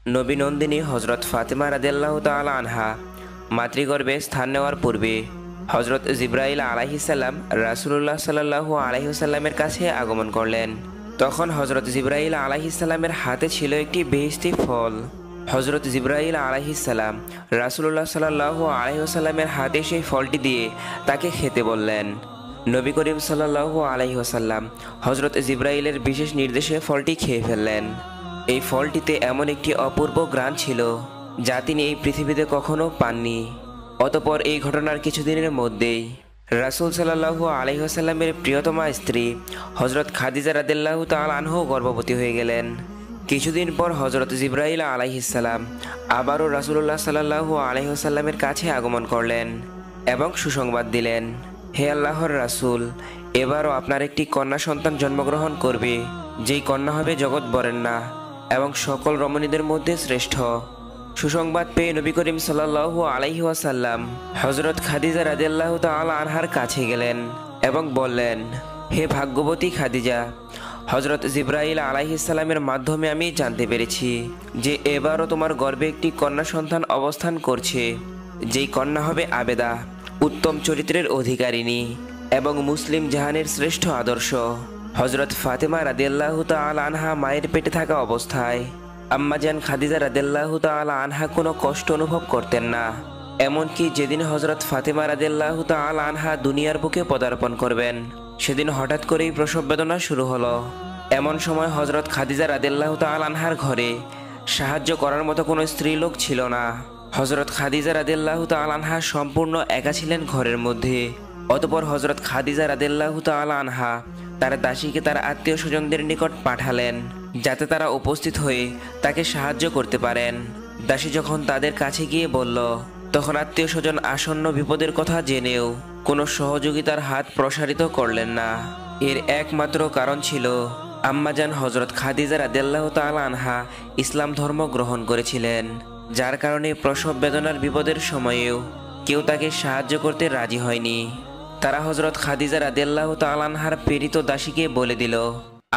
নবী নন্দিনী হজরত ফাতেমা রাদিয়াল্লাহু তাআলা আনহা মাতৃগর্ভে স্থান নেওয়ার পূর্বে হজরত জিব্রাইল আলাইহিসসালাম রাসূলুল্লাহ সাল্লাল্লাহু আলাইহি ওয়াসাল্লামের কাছে আগমন করলেন। তখন হজরত জিব্রাইল আলাইহিসসালামের হাতে ছিল একটি বেহেশতি ফল। হজরত জিব্রাইল আলাইহিসসালাম রাসূলুল্লাহ সাল্লাল্লাহু আলাইহি ওয়াসাল্লামের হাতে সেই ফলটি দিয়ে তাকে খেতে বললেন। নবী করিম সাল্লাল্লাহু আলাইহি ওয়াসাল্লাম হজরত জিব্রাইলের বিশেষ নির্দেশে ফলটি খেয়ে ফেললেন। এই ফলটিতে এমন একটি অপূর্ব ঘ্রাণ ছিল যা তিনি এই পৃথিবীতে কখনো পাননি। অতঃপর এই ঘটনার কিছুদিনের মধ্যেই রাসূল সাল্লাল্লাহু আলাইহি ওয়াসাল্লামের প্রিয়তমা স্ত্রী হজরত খাদিজা রাদিয়াল্লাহু তাআলা আনহা গর্ভবতী হয়ে গেলেন। কিছুদিন পর হজরত জিব্রাইল আলাইহিসসালাম আবারও রাসূলুল্লাহ সাল্লাল্লাহু আলাইহি ওয়াসাল্লামের কাছে আগমন করলেন এবং সুসংবাদ দিলেন, হে আল্লাহর রাসূল, এবারও আপনার একটি কন্যা সন্তান জন্মগ্রহণ করবে, যেই কন্যা হবে জগৎ বরেণ্যা এবং সকল রমণীদের মধ্যে শ্রেষ্ঠ। সুসংবাদ পেয়ে নবী করিম সাল্লাল্লাহু আলাইহি ওয়াসাল্লাম হযরত খাদিজা রাদিয়াল্লাহু তাআলা আনহার কাছে গেলেন এবং বললেন, হে ভাগ্যবতী খাদিজা, হযরত জিব্রাইল আলাইহিস সালামের মাধ্যমে আমি জানতে পেরেছি যে এবারও তোমার গর্ভে একটি কন্যা সন্তান অবস্থান করছে, যেই কন্যা হবে আবেদা, উত্তম চরিত্রের অধিকারিণী এবং মুসলিম জাহানের শ্রেষ্ঠ আদর্শ। হযরত ফাতেমা রাদিয়াল্লাহু তাআলা আনহা মায়ের পেটে থাকা অবস্থায় আম্মাজান খাদিজা রাদিয়াল্লাহু তাআলা আনহা কোনো কষ্ট অনুভব করতেন না। এমনকি যেদিন হযরত ফাতেমা রাদিয়াল্লাহু তাআলা আনহা দুনিয়ার বুকে পদার্পণ করবেন, সেদিন হঠাৎ করেই প্রসব বেদনা শুরু হলো। এমন সময় হযরত খাদিজা রাদিয়াল্লাহু তাআলা আনহার ঘরে সাহায্য করার মতো কোনো স্ত্রীলোক ছিল না। হযরত খাদিজা রাদিয়াল্লাহু তাআলা আনহা সম্পূর্ণ একা ছিলেন ঘরের মধ্যে। অতঃপর হযরত খাদিজা রাদিয়াল্লাহু তাআলা আনহা তার দাসীকে তার আত্মীয় স্বজনদের নিকট পাঠালেন, যাতে তারা উপস্থিত হয়ে তাকে সাহায্য করতে পারেন। দাসী যখন তাদের কাছে গিয়ে বলল, তখন আত্মীয় স্বজন আসন্ন বিপদের কথা জেনেও কোনো সহযোগিতার হাত প্রসারিত করলেন না। এর একমাত্র কারণ ছিল আম্মাজান হযরত খাদিজা রাদিয়াল্লাহু তাআলা আনহা ইসলাম ধর্ম গ্রহণ করেছিলেন, যার কারণে প্রসব বেদনার বিপদের সময়েও কেউ তাকে সাহায্য করতে রাজি হয়নি। তারা হযরত খাদিজা রাদিয়াল্লাহু তাআলা আনহার প্রেরিত দাসীকে বলে দিল,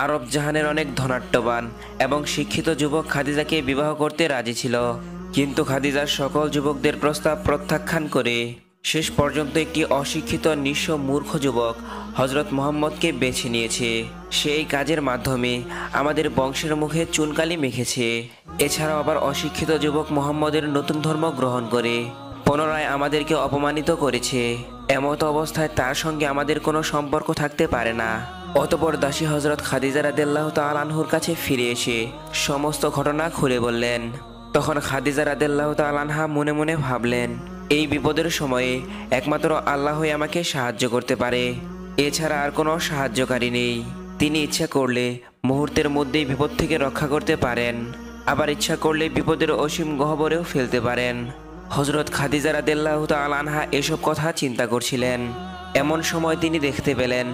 আরব জাহানের অনেক ধনাঢ্যবান এবং শিক্ষিত যুবক খাদিজাকে বিবাহ করতে রাজি ছিল, কিন্তু খাদিজার সকল যুবকদের প্রস্তাব প্রত্যাখ্যান করে শেষ পর্যন্ত একটি অশিক্ষিত নিঃস্ব মূর্খ যুবক হযরত মুহাম্মদকে বেছে নিয়েছে। সেই কাজের মাধ্যমে আমাদের বংশের মুখে চুনকালি মেখেছে। এছাড়াও আবার অশিক্ষিত যুবক মুহাম্মদের নতুন ধর্ম গ্রহণ করে পুনরায় আমাদেরকে অপমানিত করেছে। এমত অবস্থায় তার সঙ্গে আমাদের কোনো সম্পর্ক থাকতে পারে না। অতঃপর দাসী হযরত খাদিজা রাদিয়াল্লাহু তাআলা আনহার কাছে ফিরে এসে সমস্ত ঘটনা খুলে বললেন। তখন খাদিজা রাদিয়াল্লাহু তাআলা আনহা মনে মনে ভাবলেন, এই বিপদের সময়ে একমাত্র আল্লাহই আমাকে সাহায্য করতে পারে, এছাড়া আর কোনো সাহায্যকারী নেই। তিনি ইচ্ছা করলে মুহূর্তের মধ্যেই বিপদ থেকে রক্ষা করতে পারেন, আবার ইচ্ছা করলে বিপদের অসীম গহ্বরেও ফেলতে পারেন। হযরত খাদিজা রাদিয়াল্লাহু তাআলা আনহা এসব কথা চিন্তা করছিলেন। এমন সময় তিনি দেখতে পেলেন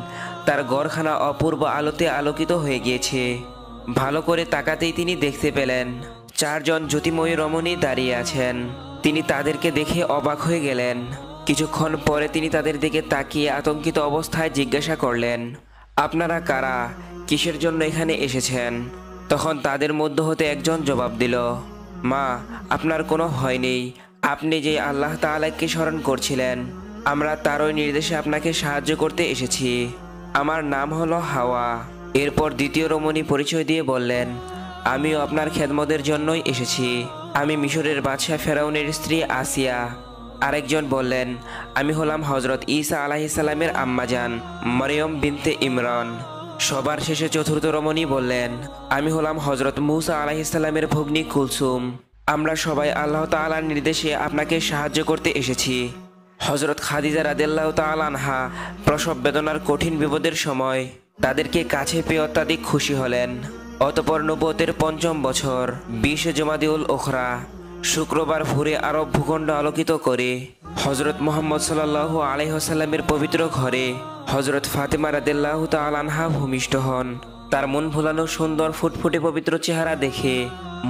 তার ঘরখানা অপূর্ব আলোতে আলোকিত হয়ে গিয়েছে। ভালো করে তাকাতেই তিনি দেখতে পেলেন চারজন জ্যোতিময়ী রমণী দাঁড়িয়ে আছেন। তিনি তাদেরকে দেখে অবাক হয়ে গেলেন। কিছুক্ষণ পরে তিনি তাদের দিকে তাকিয়ে আতঙ্কিত অবস্থায় জিজ্ঞাসা করলেন, আপনারা কারা, কিসের জন্য এখানে এসেছেন? তখন তাদের মধ্য হতে একজন জবাব দিল, মা, আপনার কোনো ভয় নেই, আপনি যে আল্লাহ তাআলাকে স্মরণ করছিলেন, আমরা তারই নির্দেশে আপনাকে সাহায্য করতে এসেছি। আমার নাম হলো হাওয়া। এরপর দ্বিতীয় রমণী পরিচয় দিয়ে বললেন, আমিও আপনার খেদমতের জন্যই এসেছি, আমি মিশরের বাদশাহ ফেরাউনের স্ত্রী আসিয়া। আরেকজন বললেন, আমি হলাম হযরত ঈসা আলাইহিস সালামের আম্মাজান মরিয়ম বিনতে ইমরান। সবার শেষে চতুর্থ রমণী বললেন, আমি হলাম হযরত মূসা আলাইহিস সালামের ভগ্নী কুলসুম। আমরা সবাই আল্লাহ তাআলার নির্দেশে আপনাকে সাহায্য করতে এসেছি। হযরত খাদিজা রাদিয়াল্লাহু তাআলা আনহা প্রসব বেদনার কঠিন বিপদের সময় তাদেরকে কাছে পেয়ে অত্যাধিক খুশি হলেন। অতঃপর নবুয়তের ৫ম বছর ২০ জমাদিউল উখরা শুক্রবার ভোরে আরব ভূখণ্ড আলোকিত করে হযরত মুহাম্মদ সাল্লাল্লাহু আলাইহি ওয়াসাল্লামের পবিত্র ঘরে হযরত ফাতেমা রাদিয়াল্লাহু তাআলা আনহা ভূমিষ্ঠ হন। তার মন ভোলানো সুন্দর ফুটফুটে পবিত্র চেহারা দেখে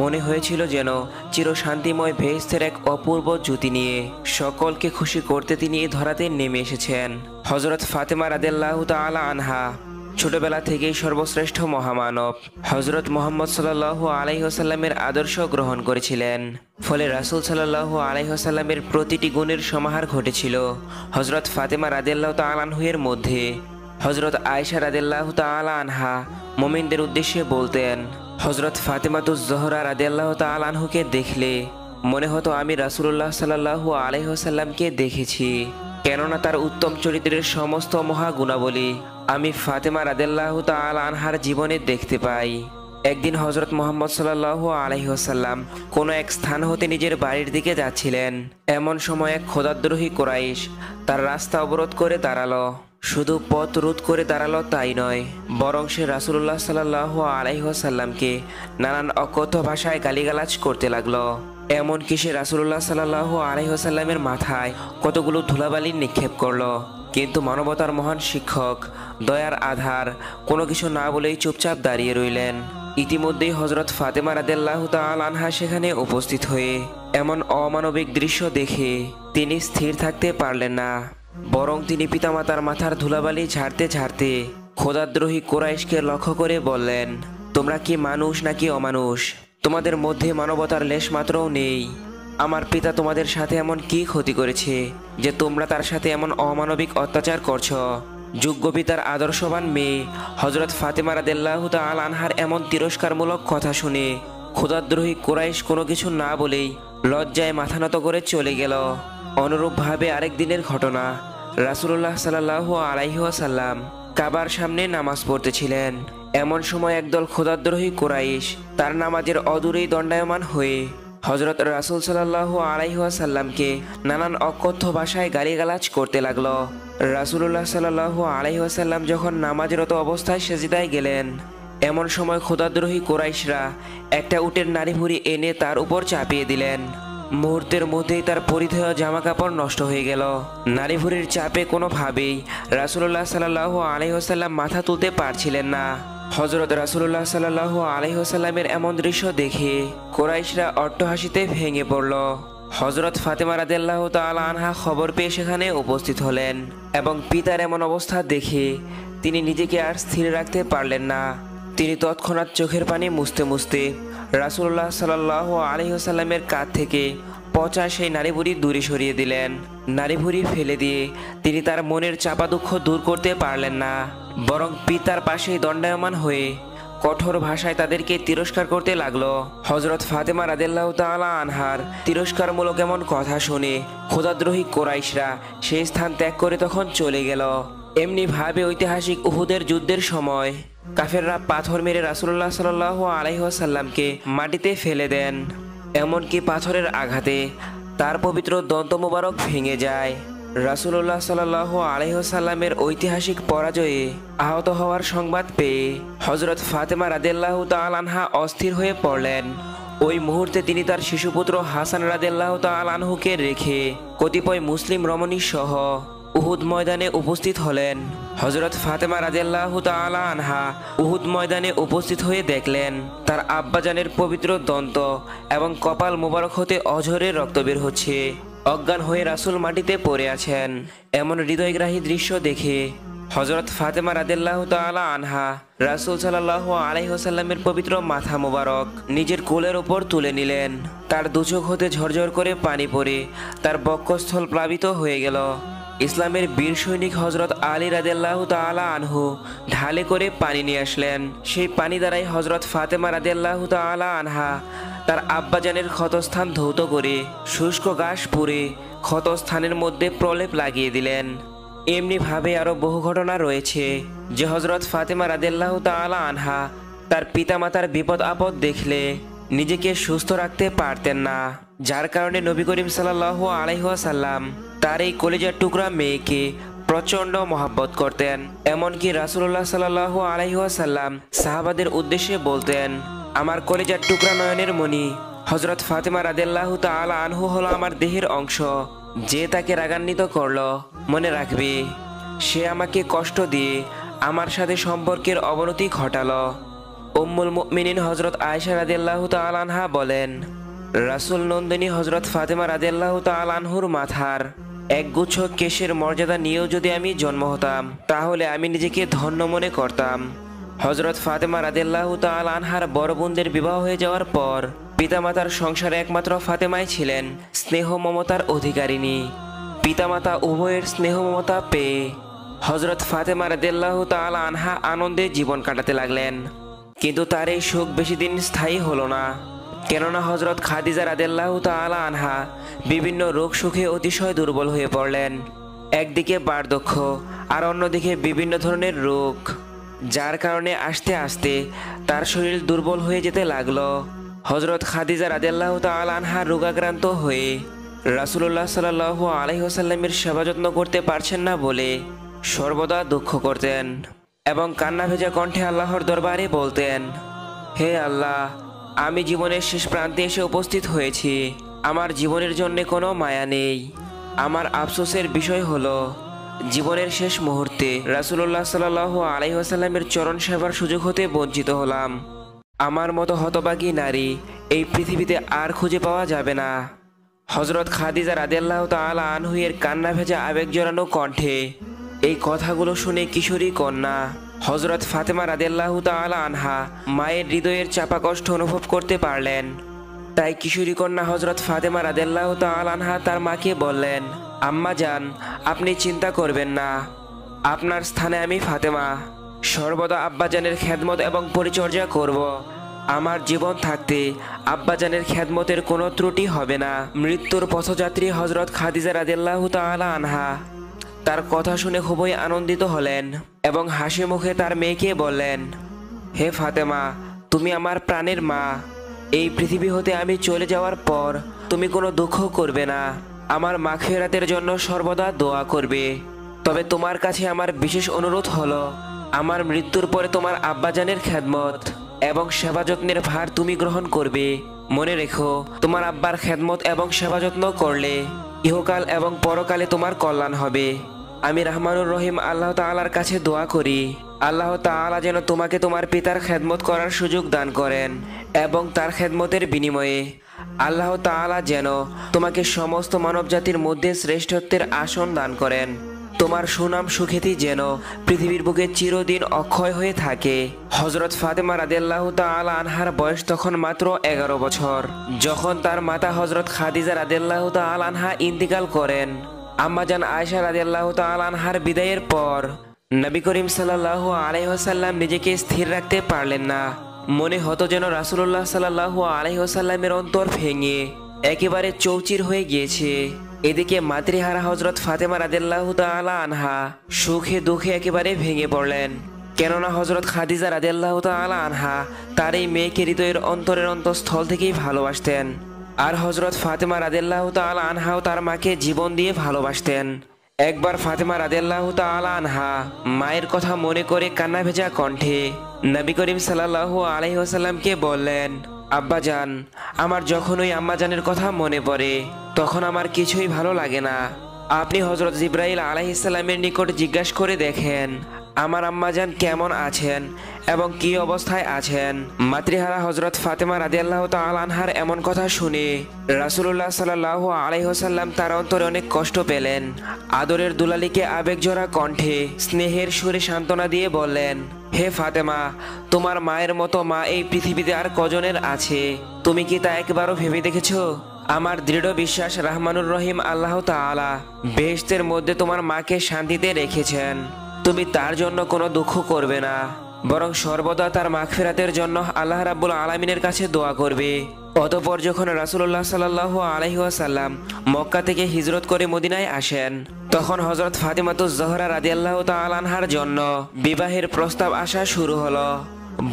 মনে হয়েছিল যেন চিরশান্তিময় বেহেশতের এক অপূর্ব জ্যোতি নিয়ে সকলকে খুশি করতে তিনি এই ধরাতে নেমে এসেছেন। হযরত ফাতেমা রাদিয়াল্লাহু তাআলা আনহা ছোটবেলা থেকেই সর্বশ্রেষ্ঠ মহামানব হজরত মুহাম্মদ সাল্লাল্লাহু আলাইহি ওয়াসাল্লামের আদর্শ গ্রহণ করেছিলেন। ফলে রাসূল সাল্লাল্লাহু আলাইহি ওয়াসাল্লামের প্রতিটি গুণের সমাহার ঘটেছিল হজরত ফাতেমা রাদিয়াল্লাহু তাআলা আনহুর মধ্যে। হজরত আয়েশা রাদিয়াল্লাহু তাআলা আনহা মুমিনদের উদ্দেশ্যে বলতেন, হজরত ফাতেমাতুজ জোহরা রাদিয়াল্লাহু তাআলা আনহুকে দেখলে মনে হতো আমি রাসূলুল্লাহ সাল্লাল্লাহু আলাইহি ওয়াসাল্লামকে দেখেছি, কেননা তার উত্তম চরিত্রের সমস্ত মহাগুণাবলী আমি ফাতেমা রাদিয়াল্লাহু তাআলা আনহার জীবনে দেখতে পাই। একদিন হজরত মুহাম্মদ সাল্লাল্লাহু আলাইহি ওয়াসাল্লাম কোনো এক স্থান হতে নিজের বাড়ির দিকে যাচ্ছিলেন। এমন সময় এক খোদাদ্রোহী কুরাইশ তার রাস্তা অবরোধ করে দাঁড়ালো। শুধু পথ রোধ করে দাঁড়ালো তাই নয়, বরং সে রাসূলুল্লাহ সাল্লাল্লাহু আলাইহি ওয়াসাল্লামকে নানান অকথ্য ভাষায় গালিগালাজ করতে লাগলো। এমনকি সে রাসূলুল্লাহ সাল্লাল্লাহু আলাইহি ওয়াসাল্লামের মাথায় কতগুলো ধুলাবালি নিক্ষেপ করলো। কিন্তু মানবতার মহান শিক্ষক দয়ার আধার কোনো কিছু না বলেই চুপচাপ দাঁড়িয়ে রইলেন। ইতিমধ্যেই হজরত ফাতেমা রাদিয়াল্লাহু তাআলা আনহা সেখানে উপস্থিত হয়ে এমন অমানবিক দৃশ্য দেখে তিনি স্থির থাকতে পারলেন না, বরং তিনি পিতামাতার মাথার ধুলাবালি ঝাড়তে ঝাড়তে খোদাদ্রোহী কুরাইশকে লক্ষ্য করে বললেন, তোমরা কি মানুষ নাকি অমানুষ? তোমাদের মধ্যে মানবতার লেশ মাত্রও নেই। আমার পিতা তোমাদের সাথে এমন কি ক্ষতি করেছে যে তোমরা তার সাথে এমন অমানবিক অত্যাচার করছো? যোগ্য পিতার আদর্শবান মেয়ে হজরত ফাতেমা রাদিয়াল্লাহু তাআলা আনহার এমন তিরস্কারমূলক কথা শুনে খোদাদ্রোহী কুরাইশ কোনো কিছু না বলেই লজ্জায় মাথা নত করে চলে গেল। অনুরূপভাবে আরেক দিনের ঘটনা, রাসূলুল্লাহ সাল্লাল্লাহু আলাইহি ওয়াসাল্লাম কাবার সামনে নামাজ পড়তেছিলেন। এমন সময় একদল খোদাদ্রোহী কুরাইশ তার নামাজের অদূরেই দণ্ডায়মান হয়ে হজরত রাসূল সাল্লাল্লাহু আলাইহি ওয়াসাল্লামকে নানান অকথ্য ভাষায় গালিগালাজ করতে লাগলো। রাসূলুল্লাহ সাল্লাল্লাহু আলাইহি ওয়াসাল্লাম যখন নামাজরত অবস্থায় সেজদায় গেলেন, এমন সময় খোদাদ্রোহী কুরাইশরা একটা উটের নাড়িভুড়ি এনে তার উপর চাপিয়ে দিলেন। মুহূর্তের মধ্যেই তার পরিধেয় জামা কাপড় নষ্ট হয়ে গেল। নাড়িভুড়ির চাপে কোনোভাবেই রাসূলুল্লাহ সাল্লাল্লাহু আলাইহি ওয়াসাল্লাম মাথা তুলতে পারছিলেন না। হযরত রাসূলুল্লাহ সাল্লাল্লাহু আলাইহি ওয়াসাল্লামের এমন দৃশ্য দেখে কুরাইশরা অট্টহাসিতে ভেঙে পড়ল। হযরত ফাতেমা রাদিয়াল্লাহু তাআলা আনহা খবর পেয়ে সেখানে উপস্থিত হলেন এবং পিতার এমন অবস্থা দেখে তিনি নিজেকে আর স্থির রাখতে পারলেন না। তিনি তৎক্ষণাৎ চোখের পানি মুছতে মুছতে রাসূলুল্লাহ সাল্লাল্লাহু আলাইহি ওয়াসাল্লামের কাঁধ থেকে পচা সেই নাড়িভুড়ি দূরে সরিয়ে দিলেন। নাড়িভুড়ি ফেলে দিয়ে তিনি তার মনের চাপা দুঃখ দূর করতে পারলেন না, বরং পিতার পাশেই দণ্ডায়মান হয়ে কঠোর ভাষায় তাদেরকে তিরস্কার করতে লাগলো। হযরত ফাতেমা রাদিয়াল্লাহু তাআলা আনহার তিরস্কারমূলক এমন কথা শুনে খোদাদ্রোহী কুরাইশরা সেই স্থান ত্যাগ করে তখন চলে গেল। এমনি ভাবে ঐতিহাসিক উহুদের যুদ্ধের সময় কাফেররা পাথর মেরে রাসূলুল্লাহ সাল্লাল্লাহু আলাইহি ওয়াসাল্লামকে মাটিতে ফেলে দেন। এমনকি পাথরের আঘাতে তার পবিত্র দন্ত মোবারক ভেঙে যায়। রাসূলুল্লাহ সাল্লাল্লাহু আলাইহি ওয়াসাল্লামের ঐতিহাসিক পরাজয়ে আহত হওয়ার সংবাদ পেয়ে হযরত ফাতেমা রাদিয়াল্লাহু তাআলা আনহা অস্থির হয়ে পড়লেন। ওই মুহূর্তে তিনি তার শিশুপুত্র হাসান রাদিয়াল্লাহু তাআলা আনহুকে রেখে কতিপয় মুসলিম রমণী সহ উহুদ ময়দানে উপস্থিত হলেন। হযরত ফাতেমা রাদিয়াল্লাহু তাআলা আনহা উহুদ ময়দানে উপস্থিত হয়ে দেখলেন তার আব্বাজানের পবিত্র দন্ত এবং কপাল মোবারক হতে অঝরে রক্ত বের হচ্ছে। অজ্ঞান হয়ে রাসূল মাটিতে পড়ে আছেন। এমন হৃদয়গ্রাহী দৃশ্য দেখে হযরত ফাতেমা রাদিয়াল্লাহু তাআলা আনহা রাসূল সাল্লাল্লাহু আলাইহি ওয়াসাল্লামের পবিত্র মাথা মোবারক নিজের কোলের উপর তুলে নিলেন। তার দুচোখ হতে ঝরঝর করে পানি পড়ে তার বক্ষস্থল প্লাবিত হয়ে গেল। ইসলামের বীর সৈনিক হযরত আলী রাদিয়াল্লাহু তাআলা আনহু ঢালে করে পানি নিয়ে আসলেন। সেই পানি দ্বারাই হযরত ফাতেমা রাদিয়াল্লাহু তাআলা আনহা তার আব্বাজানের ক্ষতস্থান ধৌত করে শুষ্ক ঘাস পুড়ে ক্ষতস্থানের মধ্যে প্রলেপ লাগিয়ে দিলেন। এমনিভাবে আরও বহু ঘটনা রয়েছে যে হযরত ফাতেমা রাদিয়াল্লাহু তাআলা আনহা তার পিতামাতার বিপদ আপদ দেখলে নিজেকে সুস্থ রাখতে পারতেন না, যার কারণে নবী করিম সাল্লাল্লাহু আলাইহি ওয়াসাল্লাম তার এই কলিজার টুকরা মেয়েকে প্রচণ্ড মহব্বত করতেন। এমনকি রাসূলুল্লাহ সাল্লাল্লাহু আলাইহি ওয়াসাল্লাম সাহাবাদের উদ্দেশ্যে বলতেন, আমার কলিজার টুকরা নয়নের মণি হযরত ফাতেমা রাদিয়াল্লাহু তাআলা আনহু হলো আমার দেহের অংশ। যে তাকে রাগান্বিত করলো মনে রাখবে সে আমাকে কষ্ট দিয়ে আমার সাথে সম্পর্কের অবনতি ঘটালো। উম্মুল মুমিনিন হযরত আয়েশা রাদিয়াল্লাহু তাআলা আনহা বলেন, রাসূল নন্দিনী হযরত ফাতেমা রাদিয়াল্লাহু তাআলা আনহুর মাথার একগুচ্ছ কেশের মর্যাদা নিয়েও যদি আমি জন্ম হতাম তাহলে আমি নিজেকে ধন্য মনে করতাম। হজরত ফাতেমা রাদিয়াল্লাহু তাআলা আনহার বড় বোনদের বিবাহ হয়ে যাওয়ার পর পিতামাতার সংসারে একমাত্র ফাতেমাই ছিলেন স্নেহ মমতার অধিকারিণী। পিতামাতা উভয়ের স্নেহ মমতা পেয়ে হজরত ফাতেমা রাদিয়াল্লাহু তাআলা আনহা আনন্দে জীবন কাটাতে লাগলেন। কিন্তু তার এই সুখ বেশি দিন স্থায়ী হলো না, কেননা হজরত খাদিজা রাদিয়াল্লাহু তাআলা আনহা বিভিন্ন রোগ সুখে অতিশয় দুর্বল হয়ে পড়লেন। একদিকে বার্ধক্য আর অন্যদিকে বিভিন্ন ধরনের রোগ, যার কারণে আস্তে আস্তে তার শরীর দুর্বল হয়ে যেতে লাগলো। হজরত খাদিজা রাদিয়াল্লাহু তাআলা আনহা রোগাক্রান্ত হয়ে রাসূলুল্লাহ সাল্লাল্লাহু আলাইহি ওয়াসাল্লামের সেবা যত্ন করতে পারছেন না বলে সর্বদা দুঃখ করতেন এবং কান্না ভেজা কণ্ঠে আল্লাহর দরবারে বলতেন, হে আল্লাহ, আমি জীবনের শেষ প্রান্তে এসে উপস্থিত হয়েছি। আমার জীবনের জন্য কোনো মায়া নেই। আমার আফসোসের বিষয় হলো জীবনের শেষ মুহূর্তে রাসূলুল্লাহ সাল্লাল্লাহু আলাইহি ওয়াসাল্লামের চরণ সেবার সুযোগ হতে বঞ্চিত হলাম। আমার মতো হতভাগী নারী এই পৃথিবীতে আর খুঁজে পাওয়া যাবে না। হজরত খাদিজা রাদিয়াল্লাহু তাআলা আনহুয়ের কান্না ভেজা আবেগ জড়ানো কণ্ঠে এই কথাগুলো শুনে কিশোরী কন্যা হজরত ফাতেমা রাদিয়াল্লাহু তাআলা আনহা মায়ের হৃদয়ের চাপা কষ্ট অনুভব করতে পারলেন। তাই কিশোরী কন্যা হজরত ফাতেমা রাদিয়াল্লাহু তাআলা আনহা তার মাকে বললেন, আম্মা জান, আপনি চিন্তা করবেন না, আপনার স্থানে আমি ফাতেমা সর্বদা আব্বাজানের খেদমত এবং পরিচর্যা করব। আমার জীবন থাকতে আব্বাজানের খেদমতের কোনো ত্রুটি হবে না। মৃত্যুর পথযাত্রী হজরত খাদিজা রাদিয়াল্লাহু তাআলা আনহা তার কথা শুনে খুবই আনন্দিত হলেন এবং হাসি মুখে তার মেয়েকে বললেন, হে ফাতেমা, তুমি আমার প্রাণের মা। এই পৃথিবী হতে আমি চলে যাওয়ার পর তুমি কোনো দুঃখ করবে না, আমার মাগফিরাতের জন্য সর্বদা দোয়া করবে। তবে তোমার কাছে আমার বিশেষ অনুরোধ হলো, আমার মৃত্যুর পরে তোমার আব্বাজানের খেদমত এবং সেবা যত্নের ভার তুমি গ্রহণ করবে। মনে রেখো, তোমার আব্বার খেদমত এবং সেবা যত্ন করলে ইহকাল এবং পরকালে তোমার কল্যাণ হবে। আমি রহমানুর রহিম আল্লাহ তাআলার কাছে দোয়া করি, আল্লাহ তাআলা যেন তোমাকে তোমার পিতার খেদমত করার সুযোগ দান করেন এবং তার খেদমতের বিনিময়ে আল্লাহ তাআলা যেন তোমাকে সমস্ত মানবজাতির মধ্যে শ্রেষ্ঠত্বের আসন দান করেন। তোমার সুনাম সুখ্যাতি যেন পৃথিবীর বুকে চিরদিন অক্ষয় হয়ে থাকে। হজরত ফাতেমা রাদিয়াল্লাহু তাআলা আনহার বয়স তখন মাত্র 11 বছর। যখন তার মাতা হজরত খাদিজা রাদিয়াল্লাহু তাআলা আনহা ইন্তিকাল করেন, আম্মাজান আয়েশা রাদিয়াল্লাহু তাআলা আনহার বিদায়ের পর নবী করিম সাল্লাল্লাহু আলাইহি ওয়াসাল্লাম নিজেকে স্থির রাখতে পারলেন না। মনে হতো যেন রাসূলুল্লাহ সাল্লাল্লাহু আলাইহি ওয়াসাল্লামের অন্তর ভেঙে একেবারে চৌচির হয়ে গিয়েছে। এদিকে মাতৃহারা হজরত ফাতেমা রাদিয়াল্লাহু তাআলা আনহা সুখে দুঃখে একেবারে ভেঙে পড়লেন, কেননা হজরত খাদিজা রাদিয়াল্লাহু তাআলা আনহা তার এই মেয়েকে হৃদয়ের অন্তরের অন্তঃস্থল থেকেই ভালোবাসতেন। আর হজরত ফাতেমা রাদিয়াল্লাহু তাআলা আনহাও তার মাকে জীবন দিয়ে ভালোবাসতেন। একবার ফাতেমা রাদিয়াল্লাহু তাআলা আনহা মায়ের কথা মনে করে কান্না ভেজা কণ্ঠে নবী করিম সাল্লাল্লাহু আলাইহি ওয়াসাল্লামকে বললেন, আব্বাজান, আমার যখন ওই আম্মাজানের কথা মনে পড়ে তখন আমার কিছুই ভালো লাগে না। আপনি হজরত জিবরাইল আলাইহিস সালামের নিকট জিজ্ঞাসা করে দেখেন আমার আম্মাজান কেমন আছেন এবং কি অবস্থায় আছেন। মাতৃহারা হজরত ফাতেমা রাদিয়াল্লাহু তাআলা আনহার এমন কথা শুনে রাসূলুল্লাহ সাল্লাল্লাহু আলাইহি ওয়াসাল্লাম তার অন্তরে অনেক কষ্ট পেলেন। আদরের দুলালিকে আবেগজোড়া কণ্ঠে স্নেহের সুরে সান্ত্বনা দিয়ে বললেন, হে ফাতেমা, তোমার মায়ের মতো মা এই পৃথিবীতে আর কজনের আছে? তুমি কি তা একবারও ভেবে দেখেছো? আমার দৃঢ় বিশ্বাস রহমানুর রহিম আল্লাহ তাআলা বেহেশতের মধ্যে তোমার মাকে শান্তিতে রেখেছেন। তুমি তার জন্য কোনো দুঃখ করবে না, বরং সর্বদা তার মাগফিরাতের জন্য আল্লাহ রাব্বুল আলামিনের কাছে দোয়া করবে। অতঃপর যখন রাসূলুল্লাহ সাল্লাল্লাহু আলাইহি ওয়াসাল্লাম মক্কা থেকে হিজরত করে মদিনায় আসেন, তখন হযরত ফাতিমাতুজ জহরা রাদিয়াল্লাহু তাআলা আনহার জন্য বিবাহের প্রস্তাব আসা শুরু হলো।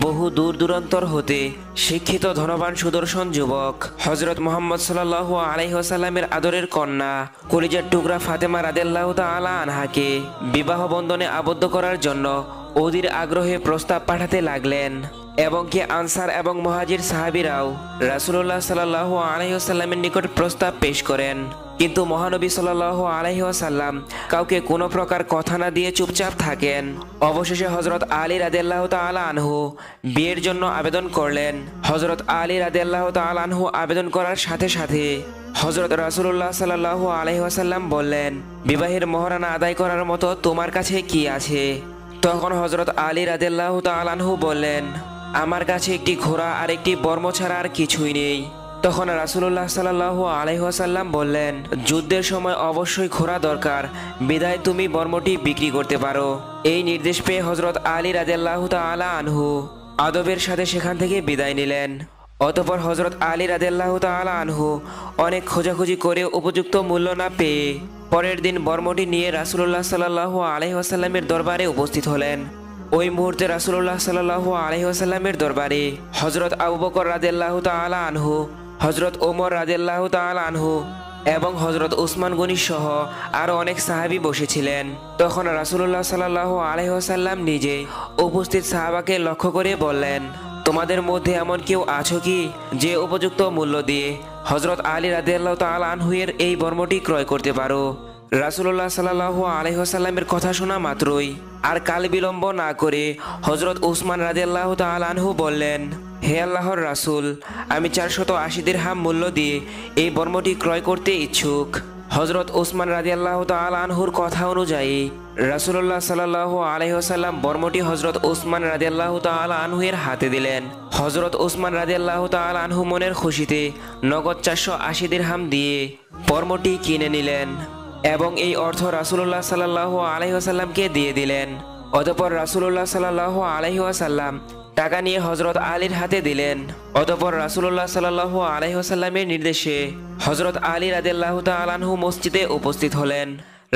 বহু দূর দূরান্তর হতে শিক্ষিত ধনবান সুদর্শন যুবক হযরত মুহাম্মদ সাল্লাল্লাহু আলাইহি ওয়াসাল্লামের আদরের কন্যা কলিজার টুকরা ফাতেমা রাদিয়াল্লাহু তাআলা আনহাকে বিবাহ বন্ধনে আবদ্ধ করার জন্য অধীর আগ্রহে প্রস্তাব পাঠাতে লাগলেন। এবং কি আনসার এবং মুহাজির সাহাবীরাও রাসূলুল্লাহ সাল্লাল্লাহু আলাইহি ওয়াসাল্লামের নিকট প্রস্তাব পেশ করেন, কিন্তু মহানবী সাল্লাল্লাহু আলাইহি ওয়াসাল্লাম কাউকে কোনো প্রকার কথা না দিয়ে চুপচাপ থাকেন। অবশেষে হযরত আলী রাদিয়াল্লাহু তাআলা আনহু বিয়ের জন্য আবেদন করলেন। হযরত আলী রাদিয়াল্লাহু তাআলা আনহু আবেদন করার সাথে সাথে হযরত রাসূলুল্লাহ সাল্লাল্লাহু আলাইহি ওয়াসাল্লাম বললেন, বিবাহের মহারানা আদায় করার মতো তোমার কাছে কি আছে? তখন হযরত আলী রাদিয়াল্লাহু তাআলা আনহু বললেন, আমার কাছে একটি ঘোড়া আর একটি বর্ম ছাড়া আর কিছুই নেই। তখন রাসূলুল্লাহ সাল্লাল্লাহু আলাইহি ওয়াসাল্লাম বললেন, যুদ্ধের সময় অবশ্যই ঘোড়া দরকার, বিদায় তুমি বর্মটি বিক্রি করতে পারো। এই নির্দেশ পেয়ে হযরত আলী রাদিয়াল্লাহু তাআলা আনহু আদবের সাথে সেখান থেকে বিদায় নিলেন। অতঃপর হযরত আলী রাদিয়াল্লাহু তাআলা আনহু অনেক খোঁজাখুঁজি করে উপযুক্ত মূল্য না পেয়ে পরের দিন বর্মটি নিয়ে রাসূলুল্লাহ সাল্লাল্লাহু আলাইহি ওয়াসাল্লামের দরবারে উপস্থিত হলেন। ওই মুহূর্তে রাসূলুল্লাহ সাল্লাল্লাহু আলাইহি ওয়াসাল্লামের দরবারে হযরত আবু বকর রাদিয়াল্লাহু তাআলা আনহু, হযরত ওমর রাদিয়াল্লাহু তাআলা আনহু এবং হযরত উসমান গনি সহ আরো অনেক সাহাবী বসেছিলেন। তখন রাসূলুল্লাহ সাল্লাল্লাহু আলাইহি ওয়াসাল্লাম নিজে উপস্থিত সাহাবাকে লক্ষ্য করে বললেন, তোমাদের মধ্যে এমন কেউ আছো কি যে উপযুক্ত মূল্য দিয়ে হযরত আলী রাদিয়াল্লাহু তাআলা আনহু এর এই বর্মটি ক্রয় করতে পারো? রাসূলুল্লাহ সাল্লাল্লাহু আলাইহি ওয়াসাল্লামের কথা শোনা মাত্রই আর কাল বিলম্ব না করে হযরত উসমান রাদিয়াল্লাহু তাআলা আনহু বললেন, হে আল্লাহর রাসূল, আমি 480 দিরহাম মূল্য দিয়ে এই বর্মটি ক্রয় করতে ইচ্ছুক। হযরত উসমান রাদিয়াল্লাহু তাআলা আনহুর কথা অনুযায়ী রাসূলুল্লাহ সাল্লাল্লাহু আলাইহি ওয়াসাল্লাম বর্মটি হযরত উসমান রাদিয়াল্লাহু তাআলা আনহু এর হাতে দিলেন। হযরত উসমান রাদিয়াল্লাহু তাআলা আনহু মনের খুশিতে নগদ 480 দিরহাম দিয়ে বর্মটি কিনে নিলেন এবং এই অর্থ রাসূলুল্লাহ সাল্লাল্লাহু আলাইহি ওয়াসাল্লামকে দিয়ে দিলেন। অতঃপর রাসূলুল্লাহ সাল্লাল্লাহু আলাইহি ওয়াসাল্লাম টাকা নিয়ে হযরত আলীর হাতে দিলেন। অতঃপর রাসূলুল্লাহ সাল্লাল্লাহু আলাইহি ওয়াসাল্লামের নির্দেশে হযরত আলী রাদিয়াল্লাহু তাআলা আনহু মসজিদে উপস্থিত হলেন।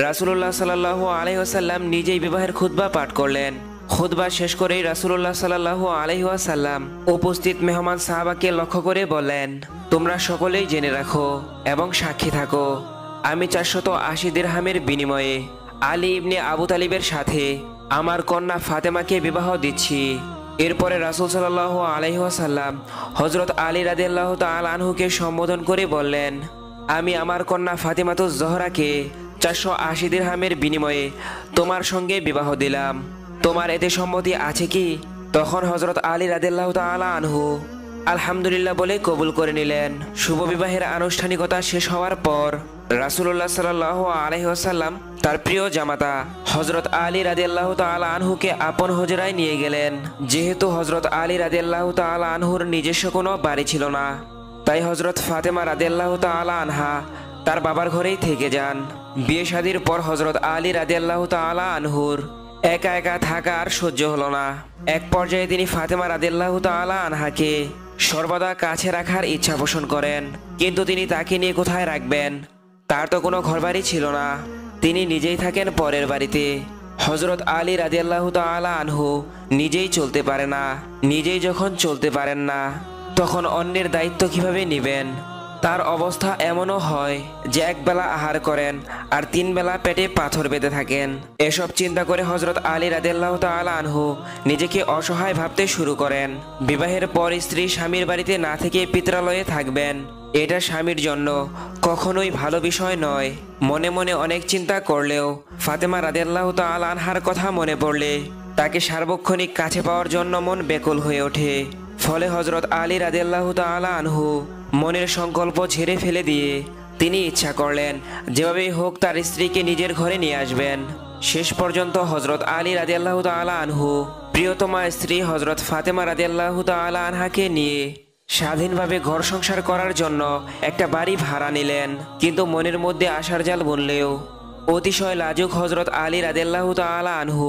রাসূলুল্লাহ সাল্লাল্লাহু আলাইহি ওয়াসাল্লাম নিজেই বিবাহের খুতবা পাঠ করলেন। খুতবা শেষ করেই রাসূলুল্লাহ সাল্লাল্লাহু আলাইহি ওয়াসাল্লাম উপস্থিত মেহমান সাহাবাকে লক্ষ্য করে বলেন, তোমরা সকলেই জেনে রাখো এবং সাক্ষী থাকো, আমি 480 দিরহামের বিনিময়ে আলী ইবনে আবু তালিবের সাথে আমার কন্যা ফাতেমাকে বিবাহ দিচ্ছি। এরপরে রাসূল সাল্লাল্লাহু আলাইহি ওয়াসাল্লাম হযরত আলী রাদিয়াল্লাহু তাআলা আনহুকে সম্বোধন করে বললেন, আমি আমার কন্যা ফাতিমাতুজ জহরাকে 480 দিরহামের বিনিময়ে তোমার সঙ্গে বিবাহ দিলাম, তোমার এতে সম্মতি আছে কি? তখন হযরত আলী রাদিয়াল্লাহু তাআলা আনহু আলহামদুলিল্লাহ বলে কবুল করে নিলেন। শুভ বিবাহের আনুষ্ঠানিকতা শেষ হওয়ার পর রাসূলুল্লাহ সাল্লাল্লাহু আলাইহি ওয়াসাল্লাম তার প্রিয় জামাতা হযরত আলী রাদিয়াল্লাহু তাআলা আনহুকে আপন হুজরায় নিয়ে গেলেন। যেহেতু হযরত আলী রাদিয়াল্লাহু তাআলা আনহুর নিজস্ব কোনো বাড়ি ছিল না, তাই হযরত ফাতেমা রাদিয়াল্লাহু তাআলা আনহা তার বাবার ঘরেই থেকে যান। বিয়ে শাদীর পর হযরত আলী রাদিয়াল্লাহু তাআলা আনহুর একা একা থাকা আর সহ্য হলো না। এক পর্যায়ে তিনি ফাতেমা রাদিয়াল্লাহু তাআলা আনহাকে সর্বদা কাছে রাখার ইচ্ছা পোষণ করেন, কিন্তু তিনি তাকে নিয়ে কোথায় রাখবেন? তার তো কোনো ঘরবাড়ি ছিল না, তিনি নিজেই থাকেন পরের বাড়িতে। হযরত আলী রাদিয়াল্লাহু তাআলা আনহু নিজেই চলতে পারে না, নিজেই যখন চলতে পারেন না তখন অন্যের দায়িত্ব কিভাবে নেবেন? তার অবস্থা এমনও হয় যে একবেলা আহার করেন আর 3 বেলা পেটে পাথর বেঁধে থাকেন। এসব চিন্তা করে হযরত আলী রাদিয়াল্লাহু তাআলা আনহু নিজেকে অসহায় ভাবতে শুরু করেন। বিবাহের পর স্ত্রী স্বামীর বাড়িতে না থেকে পিত্রালয়ে থাকবেন, এটা স্বামীর জন্য কখনোই ভালো বিষয় নয়। মনে মনে অনেক চিন্তা করলেও ফাতেমা রাদিয়াল্লাহু তাআলা আনহার কথা মনে পড়লে তাকে সার্বক্ষণিক কাছে পাওয়ার জন্য মন ব্যাকুল হয়ে ওঠে। ফলে হযরত আলী রাদিয়াল্লাহু তাআলা আনহু মনের সংকল্প ঝেড়ে ফেলে দিয়ে তিনি ইচ্ছা করলেন যেভাবেই হোক তার স্ত্রীকে নিজের ঘরে নিয়ে আসবেন। শেষ পর্যন্ত হযরত আলী রাদিয়াল্লাহু তাআলা আনহু প্রিয়তমা স্ত্রী হযরত ফাতেমা রাদিয়াল্লাহু তাআলা আনহাকে নিয়ে স্বাধীনভাবে ঘর সংসার করার জন্য একটা বাড়ি ভাড়া নিলেন। কিন্তু মনের মধ্যে আশার জাল বুনলেও অতিশয় লাজুক হযরত আলী রাদিয়াল্লাহু তাআলা আনহু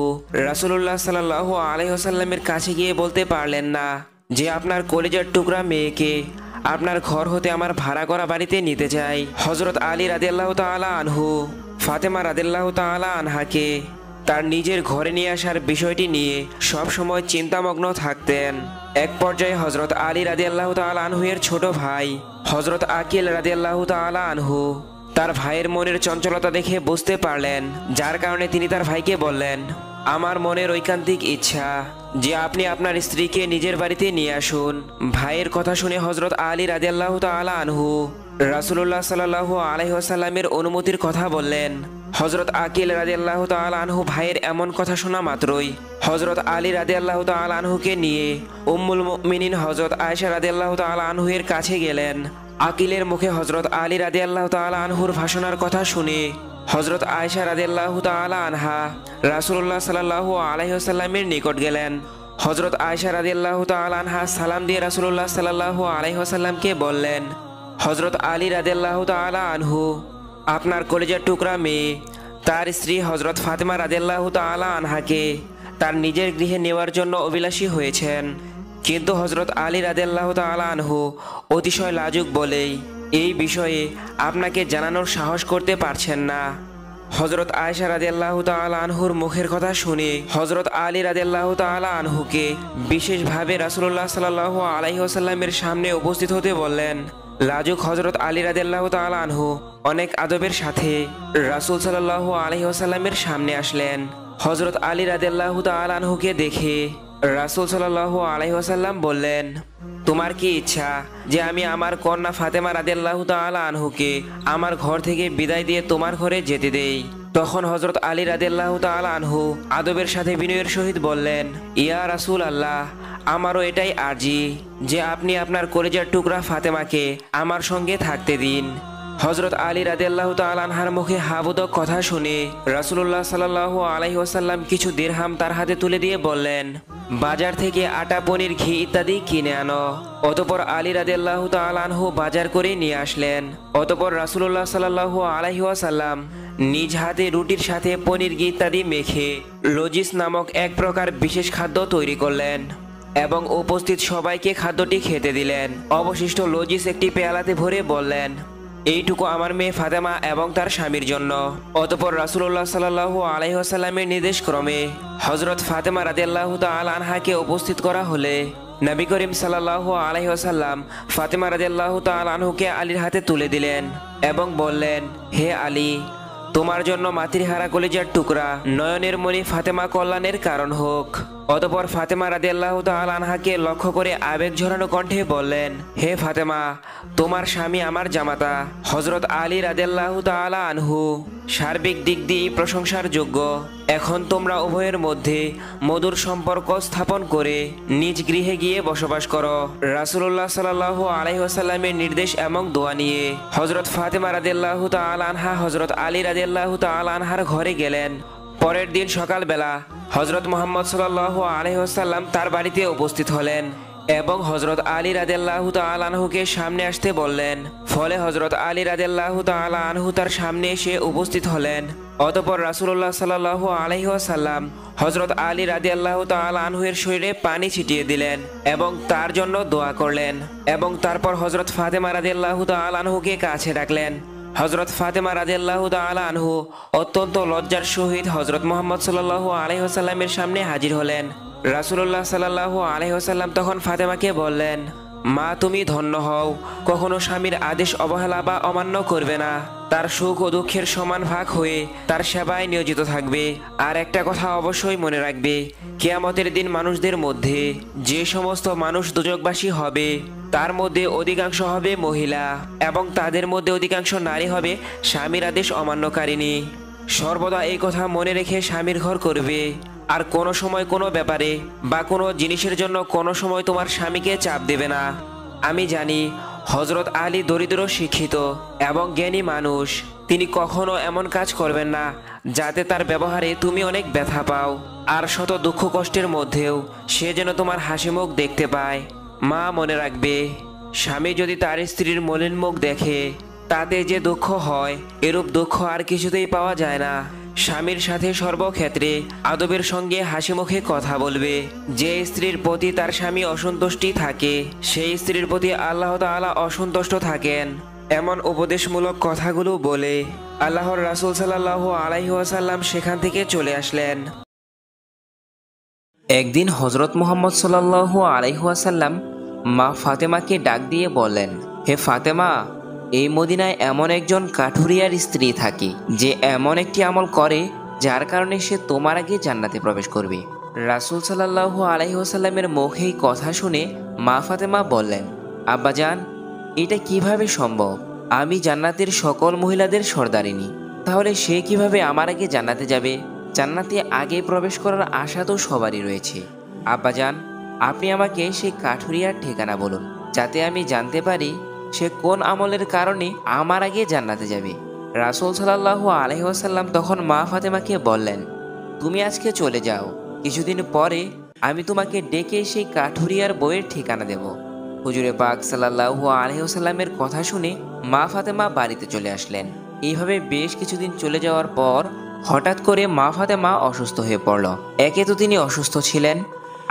রাসূলুল্লাহ সাল্লাল্লাহু আলাইহি ওয়াসাল্লামের কাছে গিয়ে বলতে পারলেন না যে আপনার কলিজার টুকরা মেয়েকে আপনার ঘর হতে আমার ভাড়া করা বাড়িতে নিতে চাই। হযরত আলী রাদিয়াল্লাহু তাআলা আনহু ফাতেমা রাদিয়াল্লাহু তাআলা আনহাকে তার নিজের ঘরে নিয়ে আসার বিষয়টি নিয়ে সব সময় চিন্তামগ্ন থাকতেন। এক পর্যায়ে হযরত আলী রাদিয়াল্লাহু তাআলা আনহু এর ছোট ভাই হযরত আকিল রাদিয়াল্লাহু তাআলা আনহু তার ভাইয়ের মনের চঞ্চলতা দেখে বুঝতে পারলেন, যার কারণে তিনি তার ভাইকে বললেন, আমার মনের ঐকান্তিক ইচ্ছা যে আপনি আপনার স্ত্রীকে নিজের বাড়িতে নিয়ে আসুন। ভাইয়ের কথা শুনে হযরত আলী রাদিয়াল্লাহু তাআলা আনহু রাসূলুল্লাহ সাল্লাল্লাহু আলাইহি ওয়াসাল্লামের অনুমতির কথা বললেন। হযরত আকিল রাদিয়াল্লাহু তাআলা আনহু ভাইয়ের এমন কথা শোনা মাত্রই হযরত আলী রাদিয়াল্লাহু তাআলা আনহুকে নিয়ে উম্মুল মুমিনিন হযরত আয়েশা রাদিয়াল্লাহু তাআলা আনহুর কাছে গেলেন। আকিলের মুখে হযরত আলী রাদিয়াল্লাহু তাআলা আনহুর ভাষণের কথা শুনে হযরত আয়েশা রাদিয়াল্লাহু তাআলা আনহা রাসূলুল্লাহ সাল্লাল্লাহু আলাইহি ওয়াসাল্লামের নিকট গেলেন। হযরত আয়েশা রাদিয়াল্লাহু তাআলা আনহা সালাম দিয়ে রাসূলুল্লাহ সাল্লাল্লাহু আলাইহি ওয়াসাল্লামকে বললেন, হযরত আলী রাদিয়াল্লাহু তাআলা আনহু আপনার কলিজার টুকরা মেয়ে তার স্ত্রী হযরত ফাতেমা রাদিয়াল্লাহু তাআলা আনহাকে তার নিজের গৃহে নেওয়ার জন্য অভিলাষী হয়েছেন, কিন্তু হযরত আলী রাদিয়াল্লাহু তাআলা আনহু অতিশয় লাজুক বলেই এই বিষয়ে আপনাকে জানানোর সাহস করতে পারছেন না। হযরত আয়েশা রাদিয়াল্লাহু তাআলা আনহুর মুখের কথা শুনে হযরত আলী রাদিয়াল্লাহু তাআলা আনহুকে বিশেষভাবে রাসূলুল্লাহ সাল্লাল্লাহু আলাইহি ওয়াসাল্লামের সামনে উপস্থিত হতে বললেন। লাজুক হযরত আলী রাদিয়াল্লাহু তাআলা আনহু অনেক আদবের সাথে রাসূল সাল্লাল্লাহু আলাইহি ওয়াসাল্লামের সামনে আসলেন। হযরত আলী রাদিয়াল্লাহু তাআলা আনহুকে দেখে রাসূল সাল্লাল্লাহু আলাইহি ওয়াসাল্লাম বললেন, তোমার কি ইচ্ছা যে আমি আমার কন্যা ফাতেমা রাদিয়াল্লাহু তাআলা আনহুকে আমার ঘর থেকে বিদায় দিয়ে তোমার ঘরে যেতে দেই? তখন হযরত আলী রাদিয়াল্লাহু তাআলা আনহু আদবের সাথে বিনয়ের সহিত বললেন, ইয়া রাসূল আল্লাহ, আমারও এটাই আরজি যে আপনি আপনার কলিজার টুকরা ফাতেমাকে আমার সঙ্গে থাকতে দিন। হযরত আলী রাদিয়াল্লাহু তাআলা আনহার মুখে হাবুদক কথা শুনে রাসূলুল্লাহ সাল্লাল্লাহু আলাইহি ওয়াসাল্লাম কিছু দিরহাম তার হাতে তুলে দিয়ে বললেন, বাজার থেকে আটা, পনির, ঘি ইত্যাদি কিনে আনো। অতঃপর আলী রাদিয়াল্লাহু তাআলা আনহু বাজার করে নিয়ে আসলেন। অতঃপর রাসূলুল্লাহ সাল্লাল্লাহু আলাইহি ওয়াসাল্লাম নিজ হাতে রুটির সাথে পনির, ঘি ইত্যাদি মেখে লজিস নামক এক প্রকার বিশেষ খাদ্য তৈরি করলেন এবং উপস্থিত সবাইকে খাদ্যটি খেতে দিলেন। অবশিষ্ট লজিস একটি পেয়ালাতে ভরে বললেন, এইটুকু আমার মেয়ে ফাতেমা এবং তার স্বামীর জন্য। অতঃপর রাসূলুল্লাহ সাল্লাল্লাহু আলাইহি ওয়াসাল্লামের নির্দেশক্রমে হযরত ফাতেমা রাদিয়াল্লাহু তাআলা আনহাকে উপস্থিত করা হলে নবী করিম সাল্লাল্লাহু আলাইহি ওয়াসাল্লাম ফাতেমা রাদিয়াল্লাহু তাআলা আনহুকে আলীর হাতে তুলে দিলেন এবং বললেন, হে আলী, তোমার জন্য মাতৃহারা কলিজার টুকরা নয়নের মণি ফাতেমা কল্যাণের কারণ হোক। অতঃপর ফাতেমা রাদিয়াল্লাহু তাআলা আনহাকে লক্ষ্য করে আবেগ ঝরানো কণ্ঠে বললেন, হে ফাতেমা, তোমার স্বামী আমার জামাতা হযরত আলী রাদিয়াল্লাহু তাআলা আনহু সার্বিক দিক দিয়ে প্রশংসার যোগ্য। এখন তোমরা উভয়ের মধ্যে মধুর সম্পর্ক স্থাপন করে নিজ গৃহে গিয়ে বসবাস করো। রাসূলুল্লাহ সাল্লাল্লাহু আলাইহি ওয়াসাল্লামের নির্দেশ এবং দোয়া নিয়ে হযরত ফাতেমা রাদিয়াল্লাহু তাআলা আনহা হযরত আলী রাদিয়াল্লাহু তাআলা আনহার ঘরে গেলেন। পরের দিন সকালবেলা হযরত মুহাম্মদ সাল্লাল্লাহু আলাইহি ওয়াসাল্লাম তার বাড়িতে উপস্থিত হলেন এবং হযরত আলী রাদিয়াল্লাহু তাআলা আনহুকে সামনে আসতে বললেন। ফলে হযরত আলী রাদিয়াল্লাহু তাআলা আনহু তার সামনে এসে উপস্থিত হলেন। অতঃপর রাসূলুল্লাহ সাল্লাল্লাহু আলাইহি ওয়াসাল্লাম হযরত আলী রাদিয়াল্লাহু তাআলা আনহুর শরীরে পানি ছিটিয়ে দিলেন এবং তার জন্য দোয়া করলেন এবং তারপর হযরত ফাতেমা রাদিয়াল্লাহু তাআলা আনহুকে কাছে ডাকলেন। হযরত ফাতেমা রাদিয়াল্লাহু তাআলা আনহু অত্যন্ত লজ্জার সহিত হযরত মুহাম্মদ সাল্লাল্লাহু আলাইহি ওয়াসাল্লামের সামনে হাজির হলেন। রাসূলুল্লাহ সাল্লাল্লাহু আলাইহি ওয়াসাল্লাম তখন ফাতেমাকে বললেন, মা, তুমি ধন্য হও, কখনো স্বামীর আদেশ অবহেলা বা অমান্য করবে না, তার সুখ ও দুঃখের সমান ভাগ হয়ে তার সেবায় নিয়োজিত থাকবে। আর একটা কথা অবশ্যই মনে রাখবে, কিয়ামতের দিন মানুষদের মধ্যে যে সমস্ত মানুষ দোজখবাসী হবে তার মধ্যে অধিকাংশ হবে মহিলা এবং তাদের মধ্যে অধিকাংশ নারী হবে স্বামীর আদেশ অমান্যকারিণী। সর্বদা এই কথা মনে রেখে স্বামীর ঘর করবে আর কোনো সময় কোনো ব্যাপারে বা কোনো জিনিসের জন্য কোনো সময় তোমার স্বামীকে চাপ দেবে না। আমি জানি হযরত আলী দরিদ্র, শিক্ষিত এবং জ্ঞানী মানুষ। তিনি কখনো এমন কাজ করবেন না যাতে তার ব্যবহারে তুমি অনেক ব্যথা পাও, আর শত দুঃখ কষ্টের মধ্যেও সে যেন তোমার হাসি মুখ দেখতে পায়। মা, মনে রাখবে, স্বামী যদি তার স্ত্রীর মলিন মুখ দেখে তাতে যে দুঃখ হয়, এরূপ দুঃখ আর কিছুতেই পাওয়া যায় না। স্বামীর সাথে সর্বক্ষেত্রে আদবের সঙ্গে হাসি মুখে কথা বলবে। যে স্ত্রীর প্রতি তার স্বামী অসন্তুষ্টি থাকে সেই স্ত্রীর প্রতি আল্লাহ তাআলা অসন্তুষ্ট থাকেন। এমন উপদেশমূলক কথাগুলো বলে আল্লাহর রাসূল সাল্লাল্লাহু আলাইহি ওয়াসাল্লাম সেখান থেকে চলে আসলেন। একদিন হযরত মুহাম্মদ সাল্লাল্লাহু আলাইহি ওয়াসাল্লাম মা ফাতেমাকে ডাক দিয়ে বললেন, হে ফাতেমা, এই মদিনায় এমন একজন কাঠুরিয়ার স্ত্রী থাকে যে এমন একটি আমল করে যার কারণে সে তোমার আগে জান্নাতে প্রবেশ করবে। রাসূল সাল্লাল্লাহু আলাইহি ওয়াসাল্লামের মুখেই কথা শুনে মা ফাতেমা বললেন, আব্বাজান, এটা কিভাবে সম্ভব? আমি জান্নাতের সকল মহিলাদের সর্দারিনী, তাহলে সে কিভাবে আমার আগে জান্নাতে যাবে? জান্নাতে আগে প্রবেশ করার আশা তো সবারই রয়েছে। আব্বাজান, আপনি আমাকে সেই কাঠুরিয়ার ঠিকানা বলুন, যাতে আমি জানতে পারি সে কোন আমলের কারণে আমার আগে জান্নাতে যাবে। রাসূল সাল্লাল্লাহু আলাইহি ওয়াসাল্লাম তখন মা ফাতেমাকে বললেন, তুমি আজকে চলে যাও, কিছুদিন পরে আমি তোমাকে ডেকে সেই কাঠুরিয়ার বইয়ের ঠিকানা দেব। হুজুরে পাক সাল্লাল্লাহু আলাইহি ওয়াসাল্লামের কথা শুনে মা ফাতেমা বাড়িতে চলে আসলেন। এইভাবে বেশ কিছুদিন চলে যাওয়ার পর হঠাৎ করে মা ফাতেমা অসুস্থ হয়ে পড়ল। একে তো তিনি অসুস্থ ছিলেন,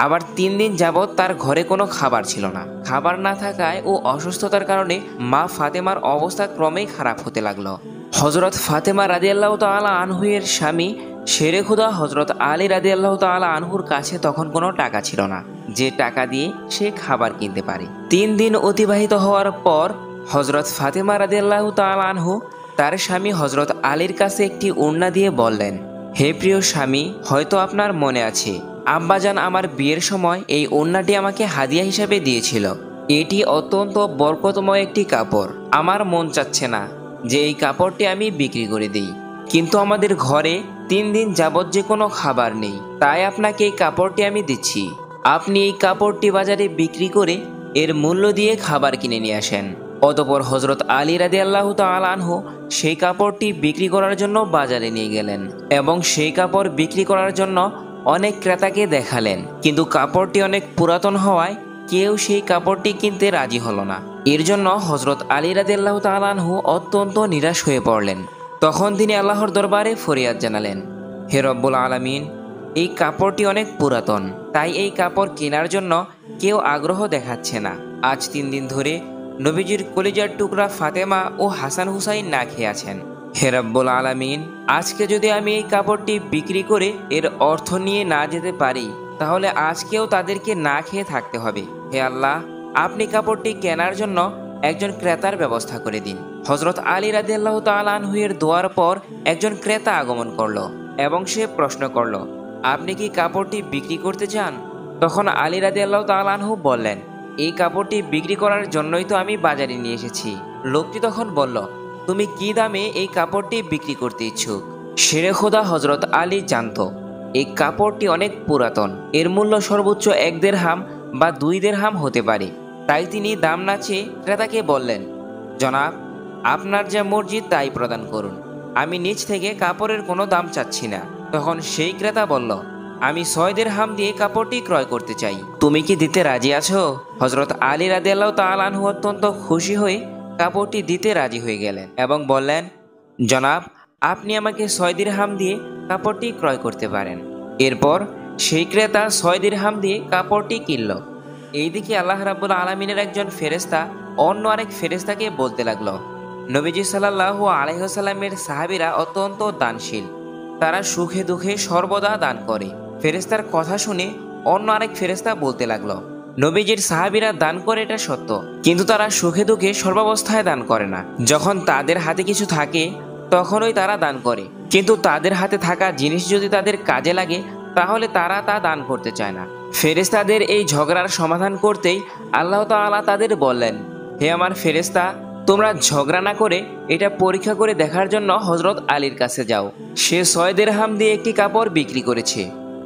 আবার 3 দিন যাবৎ তার ঘরে কোনো খাবার ছিল না। খাবার না থাকায় ও অসুস্থতার কারণে মা ফাতেমার অবস্থা ক্রমেই খারাপ হতে লাগলো। হযরত ফাতেমা রাদিয়াল্লাহু তাআলা আনহু-এর স্বামী শেরে খুদা হযরত আলী রাদিয়াল্লাহু তাআলা আনহুর কাছে তখন কোনো টাকা ছিল না, যে টাকা দিয়ে সে খাবার কিনতে পারে। 3 দিন অতিবাহিত হওয়ার পর হযরত ফাতেমা রাদিয়াল্লাহু তাআলা আনহু তার স্বামী হযরত আলীর কাছে একটি ওড়না দিয়ে বললেন, হে প্রিয় স্বামী, হয়তো আপনার মনে আছে আব্বাজান আমার বিয়ের সময় এই ওড়নাটি আমাকে হাদিয়া হিসাবে দিয়েছিল। এটি অত্যন্ত বরকতময় একটি কাপড়। আমার মন চাচ্ছে না যে এই কাপড়টি আমি বিক্রি করে দিই, কিন্তু আমাদের ঘরে 3 দিন যাবৎ যে কোনো খাবার নেই, তাই আপনাকে এই কাপড়টি আমি দিচ্ছি। আপনি এই কাপড়টি বাজারে বিক্রি করে এর মূল্য দিয়ে খাবার কিনে নিয়ে আসেন। অতঃপর হযরত আলী রাদিয়াল্লাহু তাআলা আনহু সেই কাপড়টি বিক্রি করার জন্য বাজারে নিয়ে গেলেন এবং সেই কাপড় বিক্রি করার জন্য অনেক ক্রেতাকে দেখালেন, কিন্তু কাপড়টি অনেক পুরাতন হওয়ায় কেউ সেই কাপড়টি কিনতে রাজি হলো না। এর জন্য হযরত আলী রাদিয়াল্লাহু তাআলা আনহু অত্যন্ত নিরাশ হয়ে পড়লেন। তখন তিনি আল্লাহর দরবারে ফরিয়াদ জানালেন, হে রব্বুল আলামিন, এই কাপড়টি অনেক পুরাতন, তাই এই কাপড় কেনার জন্য কেউ আগ্রহ দেখাচ্ছে না। আজ 3 দিন ধরে নবীজির কলিজার টুকরা ফাতেমা ও হাসান হুসাইন না খেয়ে আছেন। হে রব্বুল আলামিন, আজকে যদি আমি এই কাপড়টি বিক্রি করে এর অর্থ নিয়ে না যেতে পারি, তাহলে আজকেও তাদেরকে না খেয়ে থাকতে হবে। হে আল্লাহ, আপনি কাপড়টি কেনার জন্য একজন ক্রেতার ব্যবস্থা করে দিন। হযরত আলী রাদিয়াল্লাহু তাআলা আনহু-এর দোয়ার পর একজন ক্রেতা আগমন করলো এবং সে প্রশ্ন করলো, আপনি কি কাপড়টি বিক্রি করতে চান? তখন আলী রাদিয়াল্লাহু তাআলা আনহু বললেন, এই কাপড়টি বিক্রি করার জন্যই তো আমি বাজারে নিয়ে এসেছি। লোকটি তখন বলল, তুমি কি দামে এই কাপড়টি বিক্রি করতে ইচ্ছুক? শেরে খোদা হযরত আলী জানত এই কাপড়টি অনেক পুরাতন, এর মূল্য সর্বোচ্চ 1 দিরহাম বা 2 দিরহাম হতে পারে। তাই তিনি দাম না চেয়ে ক্রেতাকে বললেন, জনাব, আপনার যা মর্জি তাই প্রদান করুন, আমি নিজ থেকে কাপড়ের কোনো দাম চাচ্ছি না। তখন সেই ক্রেতা বলল, আমি 6 দিরহাম দিয়ে কাপড়টি ক্রয় করতে চাই, তুমি কি দিতে রাজি আছো? হযরত আলী রাদিয়াল্লাহু তাআলা আনহু অত্যন্ত খুশি হয়ে কাপড়টি দিতে রাজি হয়ে গেলেন এবং বললেন, জনাব, আপনি আমাকে 6 দিরহাম দিয়ে কাপড়টি ক্রয় করতে পারেন। এরপর সেই ক্রেতা 6 দিরহাম দিয়ে কাপড়টি কিনল। এইদিকে আল্লাহ রাব্বুল আলামিনের একজন ফেরেশতা অন্য আরেক ফেরেশতাকে বলতে লাগলো, নবীজি সাল্লাল্লাহু আলাইহি ওয়াসাল্লামের সাহাবীরা অত্যন্ত দানশীল, তারা সুখে দুঃখে সর্বদা দান করে। ফেরেশতার কথা শুনে অন্য আরেক ফেরেশতা বলতে লাগলো, নবীজির সাহাবীরা দান করে এটা সত্য, কিন্তু তারা সুখে দুঃখে সর্বাবস্থায় দান করে না। যখন তাদের হাতে কিছু থাকে তখনই তারা দান করে, কিন্তু তাদের হাতে থাকা জিনিস যদি তাদের কাজে লাগে তাহলে তারা তা দান করতে চায় না। ফেরেশতাদের এই ঝগড়ার সমাধান করতেই আল্লাহ তাআলা তাদের বললেন, হে আমার ফেরেশতা, তোমরা ঝগড়া না করে এটা পরীক্ষা করে দেখার জন্য হযরত আলীর কাছে যাও। সে 6 দিরহাম দিয়ে একটি কাপড় বিক্রি করেছে,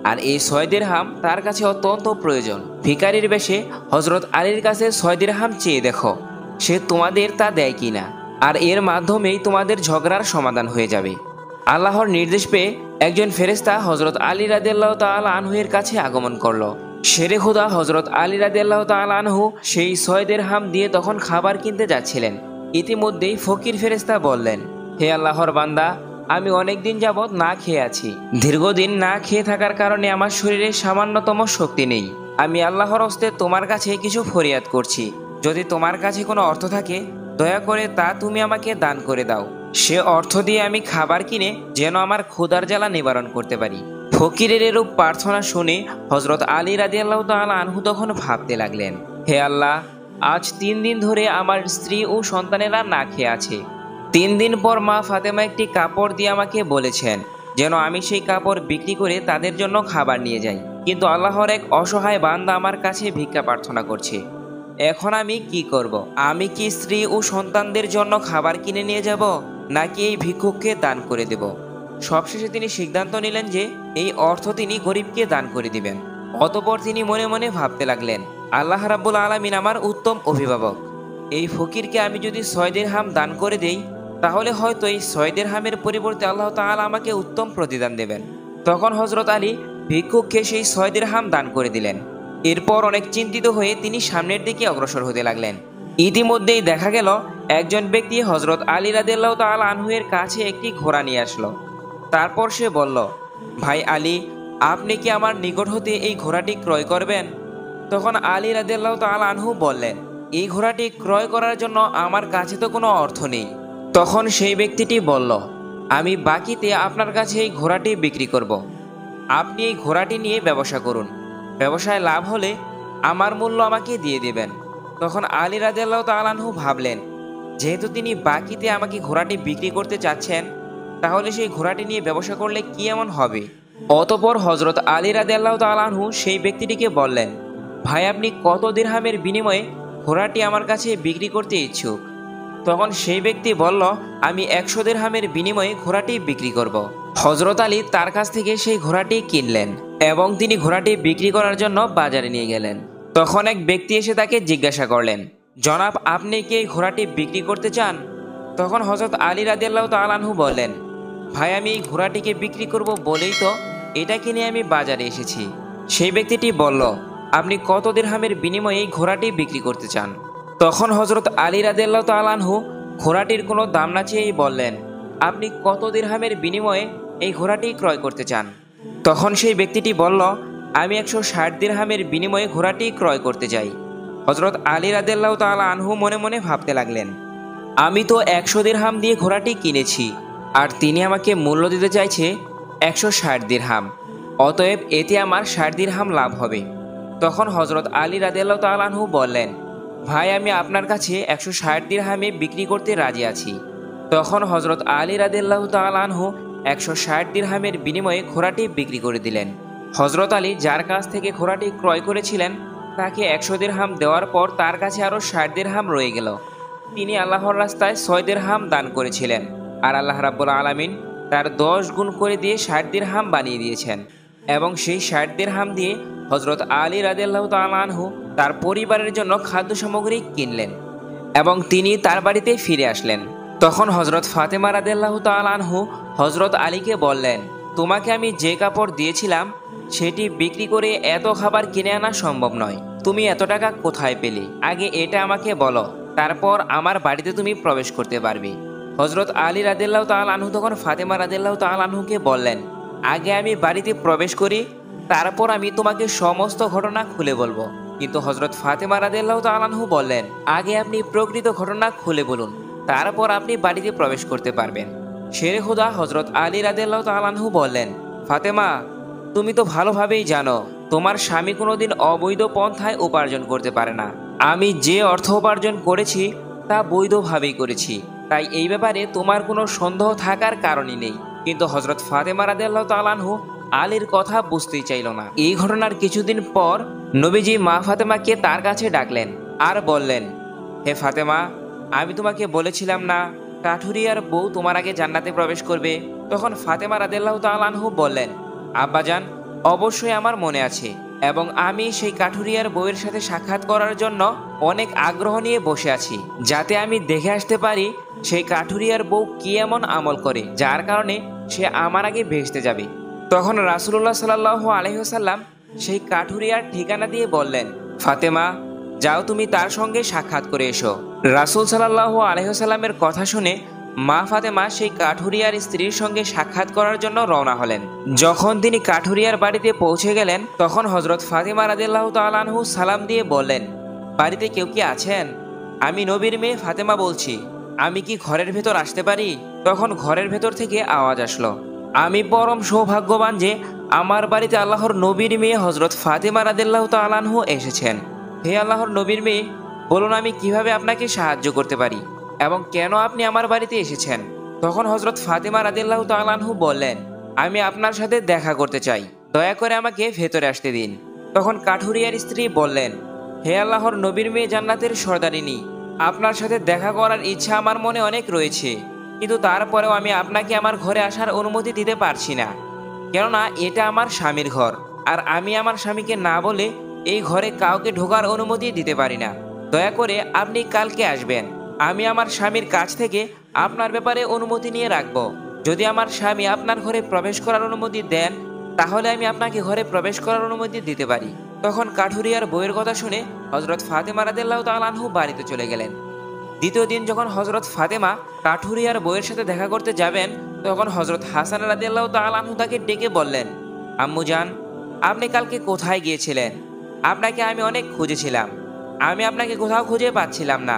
আর এই 6 দিরহাম তার কাছে অত্যন্ত প্রয়োজন। ভিখারির বেশে হযরত আলীর কাছে 6 দিরহাম চেয়ে দেখো সে তোমাদের তা দেয় কিনা, আর এর মাধ্যমেই তোমাদের ঝগড়ার সমাধান হয়ে যাবে। আল্লাহর নির্দেশ পেয়ে একজন ফেরেশতা হযরত আলী রাদিয়াল্লাহু তাআলা আনহু-এর কাছে আগমন করলো। শেরে খুদা হযরত আলী রাদিয়াল্লাহু তাআলা আনহু সেই 6 দিরহাম দিয়ে তখন খাবার কিনতে যাচ্ছিলেন। ইতিমধ্যেই ফকির ফেরেশতা বললেন, হে আল্লাহর বান্দা, আমি অনেক দিন যাবৎ না খেয়ে আছি। দীর্ঘদিন না খেয়ে থাকার কারণে আমার শরীরে সামান্যতম শক্তি নেই। আমি আল্লাহর হস্তে তোমার কাছে কিছু ফরিয়াদ করছি। যদি তোমার কাছে কোনো অর্থ থাকে দয়া করে তা তুমি আমাকে দান করে দাও। সে অর্থ দিয়ে আমি খাবার কিনে যেন আমার ক্ষুধার জ্বালা নিবারণ করতে পারি। ফকিরের এরূপ প্রার্থনা শুনে হযরত আলী রাদিয়াল্লাহু তাআলা আনহু তখন ভাবতে লাগলেন, হে আল্লাহ, আজ 3 দিন ধরে আমার স্ত্রী ও সন্তানেরা না খেয়ে আছে। 3 দিন পর মা ফাতেমা একটি কাপড় দিয়ে আমাকে বলেছেন যেন আমি সেই কাপড় বিক্রি করে তাদের জন্য খাবার নিয়ে যাই, কিন্তু আল্লাহর এক অসহায় বান্দা আমার কাছে ভিক্ষা প্রার্থনা করছে। এখন আমি কি করব? আমি কি স্ত্রী ও সন্তানদের জন্য খাবার কিনে নিয়ে যাব, নাকি এই ভিক্ষুককে দান করে দেব? সবশেষে তিনি সিদ্ধান্ত নিলেন যে এই অর্থ তিনি গরিবকে দান করে দিবেন। অতঃপর তিনি মনে মনে ভাবতে লাগলেন, আল্লাহ রাব্বুল আলামিন আমার উত্তম অভিভাবক। এই ফকিরকে আমি যদি 6 দিরহাম দান করে দেই, তাহলে হয়তো এই 6 দিরহামের পরিবর্তে আল্লাহ তাআলা আমাকে উত্তম প্রতিদান দেবেন। তখন হযরত আলী ভিক্ষুককে সেই 6 দিরহাম দান করে দিলেন। এরপর অনেক চিন্তিত হয়ে তিনি সামনের দিকে অগ্রসর হতে লাগলেন। ইতিমধ্যেই দেখা গেল একজন ব্যক্তি হযরত আলী রাদিয়াল্লাহু তাআলা আনহু এর কাছে একটি ঘোড়া নিয়ে আসলো। তারপর সে বলল, ভাই আলী, আপনি কি আমার নিকট হতে এই ঘোড়াটি ক্রয় করবেন? তখন আলী রাদিয়াল্লাহু তাআলা আনহু বললেন, এই ঘোড়াটি ক্রয় করার জন্য আমার কাছে তো কোনো অর্থ নেই। তখন সেই ব্যক্তিটি বলল, আমি বাকিতে আপনার কাছে এই ঘোড়াটি বিক্রি করব। আপনি এই ঘোড়াটি নিয়ে ব্যবসা করুন। ব্যবসায় লাভ হলে আমার মূল্য আমাকে দিয়ে দেবেন। তখন আলী রাদিয়াল্লাহু তাআলা আনহু ভাবলেন, যেহেতু তিনি বাকিতে আমাকে ঘোড়াটি বিক্রি করতে চাচ্ছেন, তাহলে সেই ঘোড়াটি নিয়ে ব্যবসা করলে কি এমন হবে? অতঃপর হযরত আলী রাদিয়াল্লাহু তাআলা আনহু সেই ব্যক্তিটিকে বললেন, ভাই, আপনি কত দিরহামের বিনিময়ে ঘোড়াটি আমার কাছে বিক্রি করতে ইচ্ছুক? তখন সেই ব্যক্তি বলল, আমি 100 দিরহামের বিনিময়ে ঘোড়াটি বিক্রি করব। হযরত আলী তার কাছ থেকে সেই ঘোড়াটি কিনলেন এবং তিনি ঘোড়াটি বিক্রি করার জন্য বাজারে নিয়ে গেলেন। তখন এক ব্যক্তি এসে তাকে জিজ্ঞাসা করলেন, জনাব, আপনি কি এই ঘোড়াটি বিক্রি করতে চান? তখন হযরত আলী রাদিয়াল্লাহু তাআলা আনহু বললেন, ভাই, আমি এই ঘোড়াটিকে বিক্রি করব বলেই তো এটা কিনে আমি বাজারে এসেছি। সেই ব্যক্তিটি বলল, আপনি কত দিরহামের বিনিময়ে এই ঘোড়াটি বিক্রি করতে চান? তখন হযরত আলী রাদিয়াল্লাহু তাআলা আনহু ঘোড়াটির কোনো দাম না চেয়েই বললেন, আপনি কত দিরহামের বিনিময়ে এই ঘোড়াটি ক্রয় করতে চান? তখন সেই ব্যক্তিটি বলল, আমি 160 দিরহামের বিনিময়ে ঘোড়াটি ক্রয় করতে চাই। হযরত আলী রাদিয়াল্লাহু তাআলা আনহু মনে মনে ভাবতে লাগলেন, আমি তো 100 দিরহাম দিয়ে ঘোড়াটি কিনেছি, আর তিনি আমাকে মূল্য দিতে চাইছে 160 দিরহাম। অতএব এতে আমার 60 দিরহাম লাভ হবে। তখন হযরত আলী রাদিয়াল্লাহু তাআলা আনহু বললেন, ভাই, আমি আপনার কাছে 160 দিরহামে বিক্রি করতে রাজি আছি। তখন হযরত আলী রাদিয়াল্লাহু তাআলা আনহু 160 দিরহামের বিনিময়ে ঘোড়াটি বিক্রি করে দিলেন। হযরত আলী যার কাছ থেকে ঘোড়াটি ক্রয় করেছিলেন তাকে 100 দিরহাম দেওয়ার পর তার কাছে আরও 60 দিরহাম রয়ে গেল। তিনি আল্লাহর রাস্তায় 6 দিরহাম দান করেছিলেন, আর আল্লাহ রাব্বুল আলামিন তার 10 গুণ করে দিয়ে 60 দিরহাম বানিয়ে দিয়েছেন। এবং সেই 60 দিরহাম দিয়ে হযরত আলী রাদিয়াল্লাহু তাআলা আনহু তার পরিবারের জন্য খাদ্য সামগ্রী কিনলেন এবং তিনি তার বাড়িতে ফিরে আসলেন। তখন হযরত ফাতেমা রাদিয়াল্লাহু তাআলা আনহু হযরত আলীকে বললেন, তোমাকে আমি যে কাপড় দিয়েছিলাম সেটি বিক্রি করে এত খাবার কিনে আনা সম্ভব নয়। তুমি এত টাকা কোথায় পেলে? আগে এটা আমাকে বলো, তারপর আমার বাড়িতে তুমি প্রবেশ করতে পারবে। হযরত আলী রাদিয়াল্লাহু তাআলা আনহু তখন ফাতেমা রাদিয়াল্লাহু তাআলা আনহুকে বললেন, আগে আমি বাড়িতে প্রবেশ করি, তারপর আমি তোমাকে সমস্ত ঘটনা খুলে বলবো। কিন্তু হযরত ফাতেমা রাদিয়াল্লাহু তাআলা আনহু বললেন, আগে আপনি প্রকৃত ঘটনা খুলে বলুন, তারপর আপনি বাড়িতে প্রবেশ করতে পারবেন। শেরে খোদা হযরত আলী রাদিয়াল্লাহু তাআলা আনহু বললেন, ফাতেমা, তুমি তো ভালোভাবেই জানো তোমার স্বামী কোনোদিন অবৈধ পন্থায় উপার্জন করতে পারে না। আমি যে অর্থ উপার্জন করেছি তা বৈধভাবেই করেছি, তাই এই ব্যাপারে তোমার কোনো সন্দেহ থাকার কারণই নেই। কিন্তু হযরত ফাতেমা রাদিয়াল্লাহু তাআলা আনহু আলীর কথা বুঝতেই চাইল না। এই ঘটনার কিছুদিন পর নবীজি মা ফাতেমাকে তার কাছে ডাকলেন আর বললেন, হে ফাতেমা, আমি তোমাকে বলেছিলাম না কাঠুরিয়ার বউ তোমার আগে জান্নাতে প্রবেশ করবে? তখন ফাতেমা রাদিয়াল্লাহু তাআলা আনহু বললেন, আব্বাজান, অবশ্যই আমার মনে আছে, এবং আমি সেই কাঠুরিয়ার বউয়ের সাথে সাক্ষাৎ করার জন্য অনেক আগ্রহ নিয়ে বসে আছি, যাতে আমি দেখে আসতে পারি সেই কাঠুরিয়ার বউ কি এমন আমল করে যার কারণে সে আমার আগে ভেসতে যাবে। তখন রাসূলুল্লাহ সাল্লাল্লাহু আলাইহি ওয়াসাল্লাম সেই কাঠুরিয়ার ঠিকানা দিয়ে বললেন, ফাতেমা, যাও তুমি তার সঙ্গে সাক্ষাৎ করে এসো। রাসূল সাল্লাল্লাহু আলাইহি ওয়াসাল্লামের কথা শুনে মা ফাতেমা সেই কাঠুরিয়ার স্ত্রীর সঙ্গে সাক্ষাৎ করার জন্য রওনা হলেন। যখন তিনি কাঠুরিয়ার বাড়িতে পৌঁছে গেলেন, তখন হযরত ফাতেমা রাদিয়াল্লাহু তাআলা আনহু সালাম দিয়ে বললেন, বাড়িতে কেউ কি আছেন? আমি নবীর মেয়ে ফাতেমা বলছি, আমি কি ঘরের ভেতর আসতে পারি? তখন ঘরের ভেতর থেকে আওয়াজ আসলো, আমি পরম সৌভাগ্যবান যে আমার বাড়িতে আল্লাহর নবীর মেয়ে হযরত ফাতেমা রাদিয়াল্লাহু তাআলা আনহু এসেছেন। হে আল্লাহর নবীর মেয়ে, বলুন আমি কিভাবে আপনাকে সাহায্য করতে পারি এবং কেন আপনি আমার বাড়িতে এসেছেন? তখন হযরত ফাতেমা রাদিয়াল্লাহু তাআলা আনহু বললেন, আমি আপনার সাথে দেখা করতে চাই। দয়া করে আমাকে ভেতরে আসতে দিন। তখন কাঠুরিয়ার স্ত্রী বললেন, হে আল্লাহর নবীর মেয়ে জান্নাতের সর্দারিনী, আপনার সাথে দেখা করার ইচ্ছা আমার মনে অনেক রয়েছে, কিন্তু তারপরেও আমি আপনাকে আমার ঘরে আসার অনুমতি দিতে পারছি না, কেননা এটা আমার স্বামীর ঘর, আর আমি আমার স্বামীকে না বলে এই ঘরে কাউকে ঢোকার অনুমতি দিতে পারি না। দয়া করে আপনি কালকে আসবেন। আমি আমার স্বামীর কাছ থেকে আপনার ব্যাপারে অনুমতি নিয়ে রাখব। যদি আমার স্বামী আপনার ঘরে প্রবেশ করার অনুমতি দেন, তাহলে আমি আপনাকে ঘরে প্রবেশ করার অনুমতি দিতে পারি। তখন কাঠুরিয়ার বইয়ের কথা শুনে হযরত ফাতেমা রাদিয়াল্লাহু তাআলা আনহু বাড়িতে চলে গেলেন। দ্বিতীয় দিন যখন হযরত ফাতেমা কাঠুরিয়ার বইয়ের সাথে দেখা করতে যাবেন, তখন হযরত হাসান রাদিয়াল্লাহু তাআলা আনহু তাকে ডেকে বললেন, আম্মু জান, আপনি কালকে কোথায় গিয়েছিলেন? আপনাকে আমি অনেক খুঁজেছিলাম, আমি আপনাকে কোথাও খুঁজে পাচ্ছিলাম না।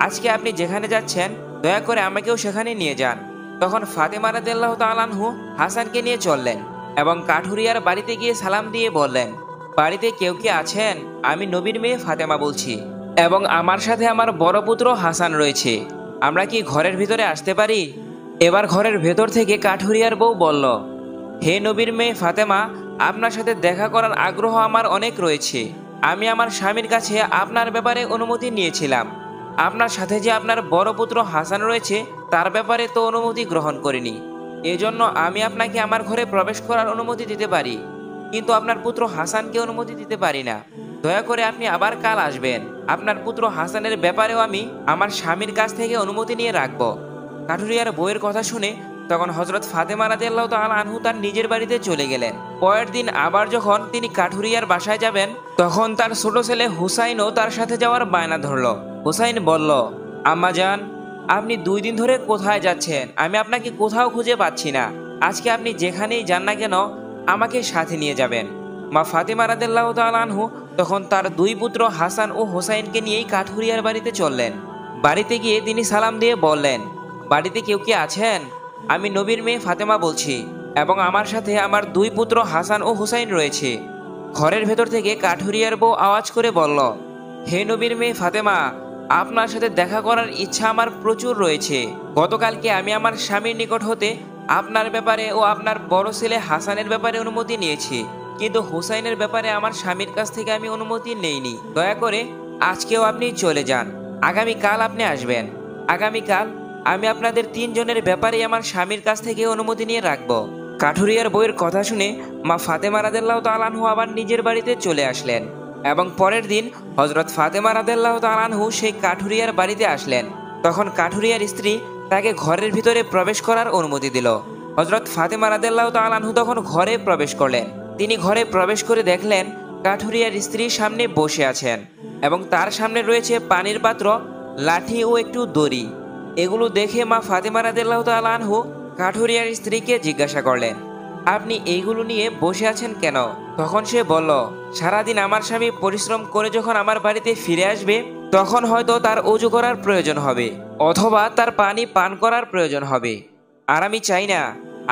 আজকে আপনি যেখানে যাচ্ছেন দয়া করে আমাকেও সেখানে নিয়ে যান। তখন ফাতেমা রাদিয়াল্লাহু তাআলা আনহু হাসানকে নিয়ে চললেন এবং কাঠুরিয়ার বাড়িতে গিয়ে সালাম দিয়ে বললেন, বাড়িতে কেউ কি আছেন? আমি নবীর মেয়ে ফাতেমা বলছি এবং আমার সাথে আমার বড় পুত্র হাসান রয়েছে, আমরা কি ঘরের ভিতরে আসতে পারি? এবার ঘরের ভেতর থেকে কাঠুরিয়ার বউ বলল, হে নবীর মেয়ে ফাতেমা, আপনার সাথে দেখা করার আগ্রহ আমার অনেক রয়েছে। আমি আমার স্বামীর কাছে আপনার ব্যাপারে অনুমতি নিয়েছিলাম, আপনার সাথে যে আপনার বড় পুত্র হাসান রয়েছে তার ব্যাপারে তো অনুমতি গ্রহণ করিনি। এজন্য আমি আপনাকে আমার ঘরে প্রবেশ করার অনুমতি দিতে পারি, কিন্তু আপনার পুত্র হাসানকে অনুমতি দিতে পারি না। দয়া করে আপনি আবার কাল আসবেন। আপনার পুত্র হাসানের ব্যাপারেও আমি আমার স্বামীর কাছ থেকে অনুমতি নিয়ে রাখব। কাঠুরিয়ার বইয়ের কথা শুনে তখন হযরত ফাতেমা রাদিয়াল্লাহু তাআলা আনহু তার নিজের বাড়িতে চলে গেলেন। পরের দিন আবার যখন তিনি কাঠুরিয়ার বাসায় যাবেন, তখন তার ছোট ছেলে হুসাইনও তার সাথে যাওয়ার বায়না ধরল। হুসাইন বলল, আম্মা জান, আপনি 2 দিন ধরে কোথায় যাচ্ছেন? আমি আপনাকে কোথাও খুঁজে পাচ্ছি না। আজকে আপনি যেখানেই যান না কেন আমাকে সাথে নিয়ে যাবেন। মা ফাতেমা রাদিয়াল্লাহু তাআলা আনহু তখন তার 2 পুত্র হাসান ও হুসাইনকে নিয়েই কাঠুরিয়ার বাড়িতে চললেন। বাড়িতে গিয়ে তিনি সালাম দিয়ে বললেন, বাড়িতে কেউ কি আছেন? আমি নবীর মেয়ে ফাতেমা বলছি এবং আমার সাথে আমার 2 পুত্র হাসান ও হুসাইন রয়েছে। ঘরের ভেতর থেকে কাঠুরিয়ার বউ আওয়াজ করে বলল, হে নবীর মেয়ে ফাতেমা, আপনার সাথে দেখা করার ইচ্ছা আমার প্রচুর রয়েছে। গতকালকে আমি আমার স্বামীর নিকট হতে আপনার ব্যাপারে ও আপনার বড় ছেলে হাসানের ব্যাপারে অনুমতি নিয়েছি, কিন্তু হুসাইনের ব্যাপারে আমার স্বামীর কাছ থেকে আমি অনুমতি নেইনি। দয়া করে আজকেও আপনি চলে যান, আগামীকাল আপনি আসবেন। আগামীকাল আমি আপনাদের 3 জনের ব্যাপারে আমার স্বামীর কাছ থেকে অনুমতি নিয়ে রাখব। কাঠুরিয়ার বইয়ের কথা শুনে মা ফাতেমা রাদিয়াল্লাহু তাআলা আনহু আবার নিজের বাড়িতে চলে আসলেন এবং পরের দিন হযরত ফাতেমা রাদিয়াল্লাহু তাআলা আনহু সেই কাঠুরিয়ার বাড়িতে আসলেন। তখন কাঠুরিয়ার স্ত্রী তাকে ঘরের ভিতরে প্রবেশ করার অনুমতি দিল। হযরত ফাতেমা রাদিয়াল্লাহু তাআলা আনহু তখন ঘরে প্রবেশ করলেন। তিনি ঘরে প্রবেশ করে দেখলেন কাঠুরিয়ার স্ত্রী সামনে বসে আছেন এবং তার সামনে রয়েছে পানির পাত্র, লাঠি ও একটু দড়ি। এগুলো দেখে মা ফাতেমা রাদিয়াল্লাহু তাআলা আনহু কাঠুরিয়ার স্ত্রীকে জিজ্ঞাসা করলেন, আপনি এইগুলো নিয়ে বসে আছেন কেন? তখন সে বলল, সারাদিন আমার স্বামী পরিশ্রম করে যখন আমার বাড়িতে ফিরে আসবে, তখন হয়তো তার ওযু করার প্রয়োজন হবে অথবা তার পানি পান করার প্রয়োজন হবে। আর আমি চাই না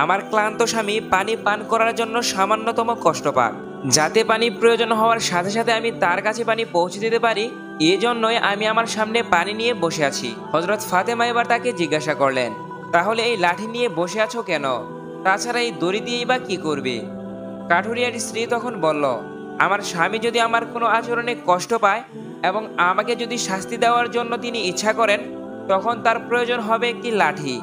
আমার ক্লান্ত স্বামী পানি পান করার জন্য সামান্যতম কষ্ট পাক। যাতে পানি প্রয়োজন হওয়ার সাথে সাথে আমি তার কাছে পানি পৌঁছে দিতে পারি, এজন্যই আমি আমার সামনে পানি নিয়ে বসে আছি। হযরত ফাতেমা এবার তাকে জিজ্ঞাসা করলেন, তাহলে এই লাঠি নিয়ে বসে আছো কেন? তাছাড়া এই দড়ি দিয়েই বা কি করবে? কাঠুরিয়ার স্ত্রী তখন বলল, আমার স্বামী যদি আমার কোনো আচরণে কষ্ট পায় এবং আমাকে যদি শাস্তি দেওয়ার জন্য তিনি ইচ্ছা করেন, তখন তার প্রয়োজন হবে একটি লাঠি,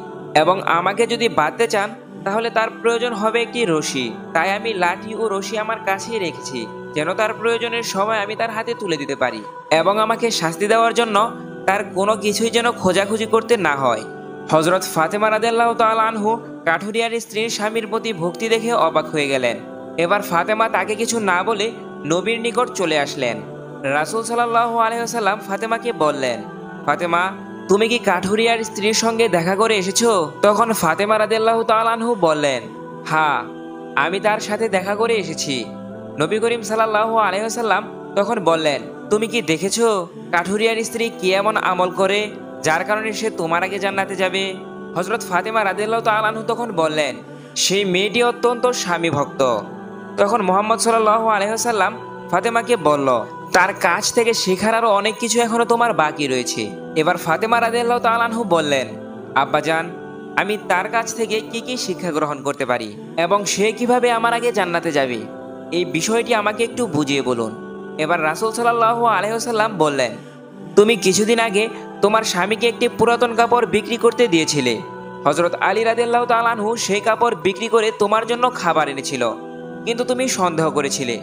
এবং আমাকে যদি বাঁধতে চান তাহলে তার প্রয়োজন হবে একটি রশি। তাই আমি লাঠি ও রশি আমার কাছেই রেখেছি, যেন তার প্রয়োজনের সময় আমি তার হাতে তুলে দিতে পারি এবং আমাকে শাস্তি দেওয়ার জন্য তার কোনো কিছুই যেন খোঁজাখুঁজি করতে না হয়। হযরত ফাতেমা রাদিয়াল্লাহু তাআলা আনহু কাঠুরিয়ার স্ত্রীর স্বামীর প্রতি ভক্তি দেখে অবাক হয়ে গেলেন। এবার ফাতেমা তাকে কিছু না বলে নবীর নিকট চলে আসলেন। রাসূল সাল্লাল্লাহু আলাইহি ওয়াসাল্লাম ফাতেমাকে বললেন, ফাতেমা, তুমি কি কাঠুরিয়ার স্ত্রীর সঙ্গে দেখা করে এসেছো? তখন ফাতেমা রাদিয়াল্লাহু তাআলা আনহু বললেন, হ্যাঁ, আমি তার সাথে দেখা করে এসেছি। নবী করিম সাল্লাল্লাহু আলাইহি ওয়াসাল্লাম তখন বললেন, তুমি কি দেখেছো কাঠুরিয়ার স্ত্রী কি এমন আমল করে যার কারণে সে তোমার আগে জান্নাতে যাবে? হযরত ফাতেমা রাদিয়াল্লাহু তাআলা আনহু তখন বললেন, সেই মেয়েটি অত্যন্ত স্বামী ভক্ত। তখন মুহাম্মদ সাল্লাল্লাহু আলাইহি ওয়াসাল্লাম ফাতেমাকে বলল, তার কাছ থেকে শেখার আরো অনেক কিছু এখনো তোমার বাকি রয়েছে। এবার ফাতেমা রাদিয়াল্লাহু তাআলা আনহু বললেন, আব্বাজান, আমি তার কাছ থেকে কি কি শিক্ষা গ্রহণ করতে পারি এবং সে কিভাবে আমার আগে জান্নাতে যাবে? এই বিষয়টি আমাকে একটু বুঝিয়ে বলুন। এবার রাসূল সাল্লাল্লাহু আলাইহি ওয়াসাল্লাম বললেন, তুমি কিছুদিন আগে তোমার স্বামীকে একটি পুরাতন কাপড় বিক্রি করতে দিয়েছিলে। হযরত আলী রাদিয়াল্লাহু তাআলা আনহু সেই কাপড় বিক্রি করে তোমার জন্য খাবার এনেছিল, কিন্তু তুমি সন্দেহ করেছিলে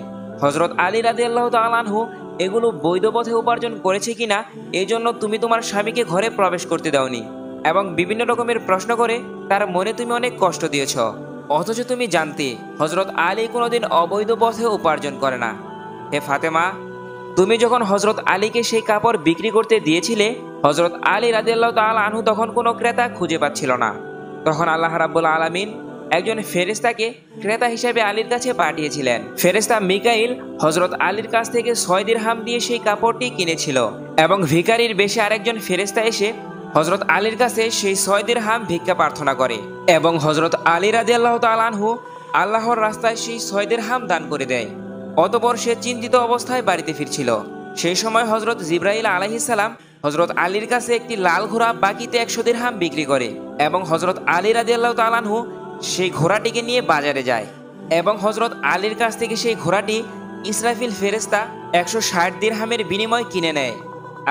হযরত আলী রাদিয়াল্লাহু তাআলা আনহু এগুলো বৈধ পথে উপার্জন করেছে কিনা। এই জন্য তুমি তোমার স্বামীকে ঘরে প্রবেশ করতে দাওনি এবং বিভিন্ন রকমের প্রশ্ন করে তার মনে তুমি অনেক কষ্ট দিয়েছ, অথচ তুমি জানতে হযরত আলী কোনোদিন অবৈধ পথে উপার্জন করে না। হে ফাতেমা, তুমি যখন হযরত আলীকে সেই কাপড় বিক্রি করতে দিয়েছিলে, হযরত আলী রাদিয়াল্লাহু তাআলা আনহু তখন কোনো ক্রেতা খুঁজে পাচ্ছিল না। তখন আল্লাহ রাব্বুল আলামিন একজন ফেরেশতাকে ক্রেতা হিসেবে আলীর কাছে পাঠিয়েছিলেন। ফেরেশতা মিকাইল হযরত আলীর কাছ থেকে 6 দিরহাম দিয়ে সেই কাপড়টি কিনেছিল এবং ভিখারির বেশে আরেকজন ফেরেশতা এসে হযরত আলীর কাছে সেই 6 দিরহাম ভিক্ষা প্রার্থনা করে এবং হযরত আলী রাদিয়াল্লাহু তাআলা আনহু আল্লাহর রাস্তায় সেই 6 দিরহাম দান করে দেয়। অতঃপর সে চিন্তিত অবস্থায় বাড়িতে ফিরছিল। সেই সময় হযরত জিবরাইল আলাইহিস সালাম হযরত আলীর কাছে একটি লাল ঘোড়া বাকিতে 100 দিরহাম বিক্রি করে এবং হযরত আলী রাদিয়াল্লাহু তাআলা আনহু সেই ঘোড়াটিকে নিয়ে বাজারে যায় এবং হযরত আলীর কাছ থেকে সেই ঘোড়াটি ইসরাফিল ফেরেশতা 160 দিরহামের বিনিময়ে কিনে নেয়।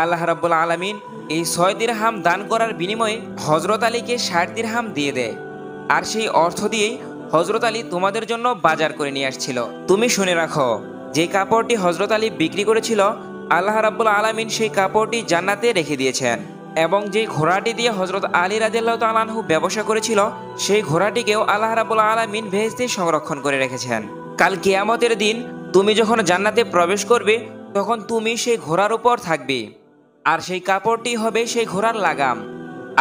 আল্লাহ রাব্বুল আলামিন এই 6 দিরহাম দান করার বিনিময়ে হযরত আলীকে 60 দিরহাম দিয়ে দেয়, আর সেই অর্থ দিয়েই হযরত আলী তোমাদের জন্য বাজার করে নিয়ে আসছিল। তুমি শুনে রাখো, যে কাপড়টি হযরত আলী বিক্রি করেছিল, আল্লাহ রাব্বুল আলামিন সেই কাপড়টি জান্নাতে রেখে দিয়েছেন এবং যে ঘোড়াটি দিয়ে হযরত আলী রাদিয়াল্লাহু তাআলা আনহু ব্যবসা করেছিল, সেই ঘোড়াটিকেও আল্লাহ রাব্বুল আলামিন বেহেশতে সংরক্ষণ করে রেখেছেন। কাল কিয়ামতের দিন তুমি যখন জান্নাতে প্রবেশ করবে, তখন তুমি সেই ঘোড়ার উপর থাকবে, আর সেই কাপড়টি হবে সেই ঘোড়ার লাগাম,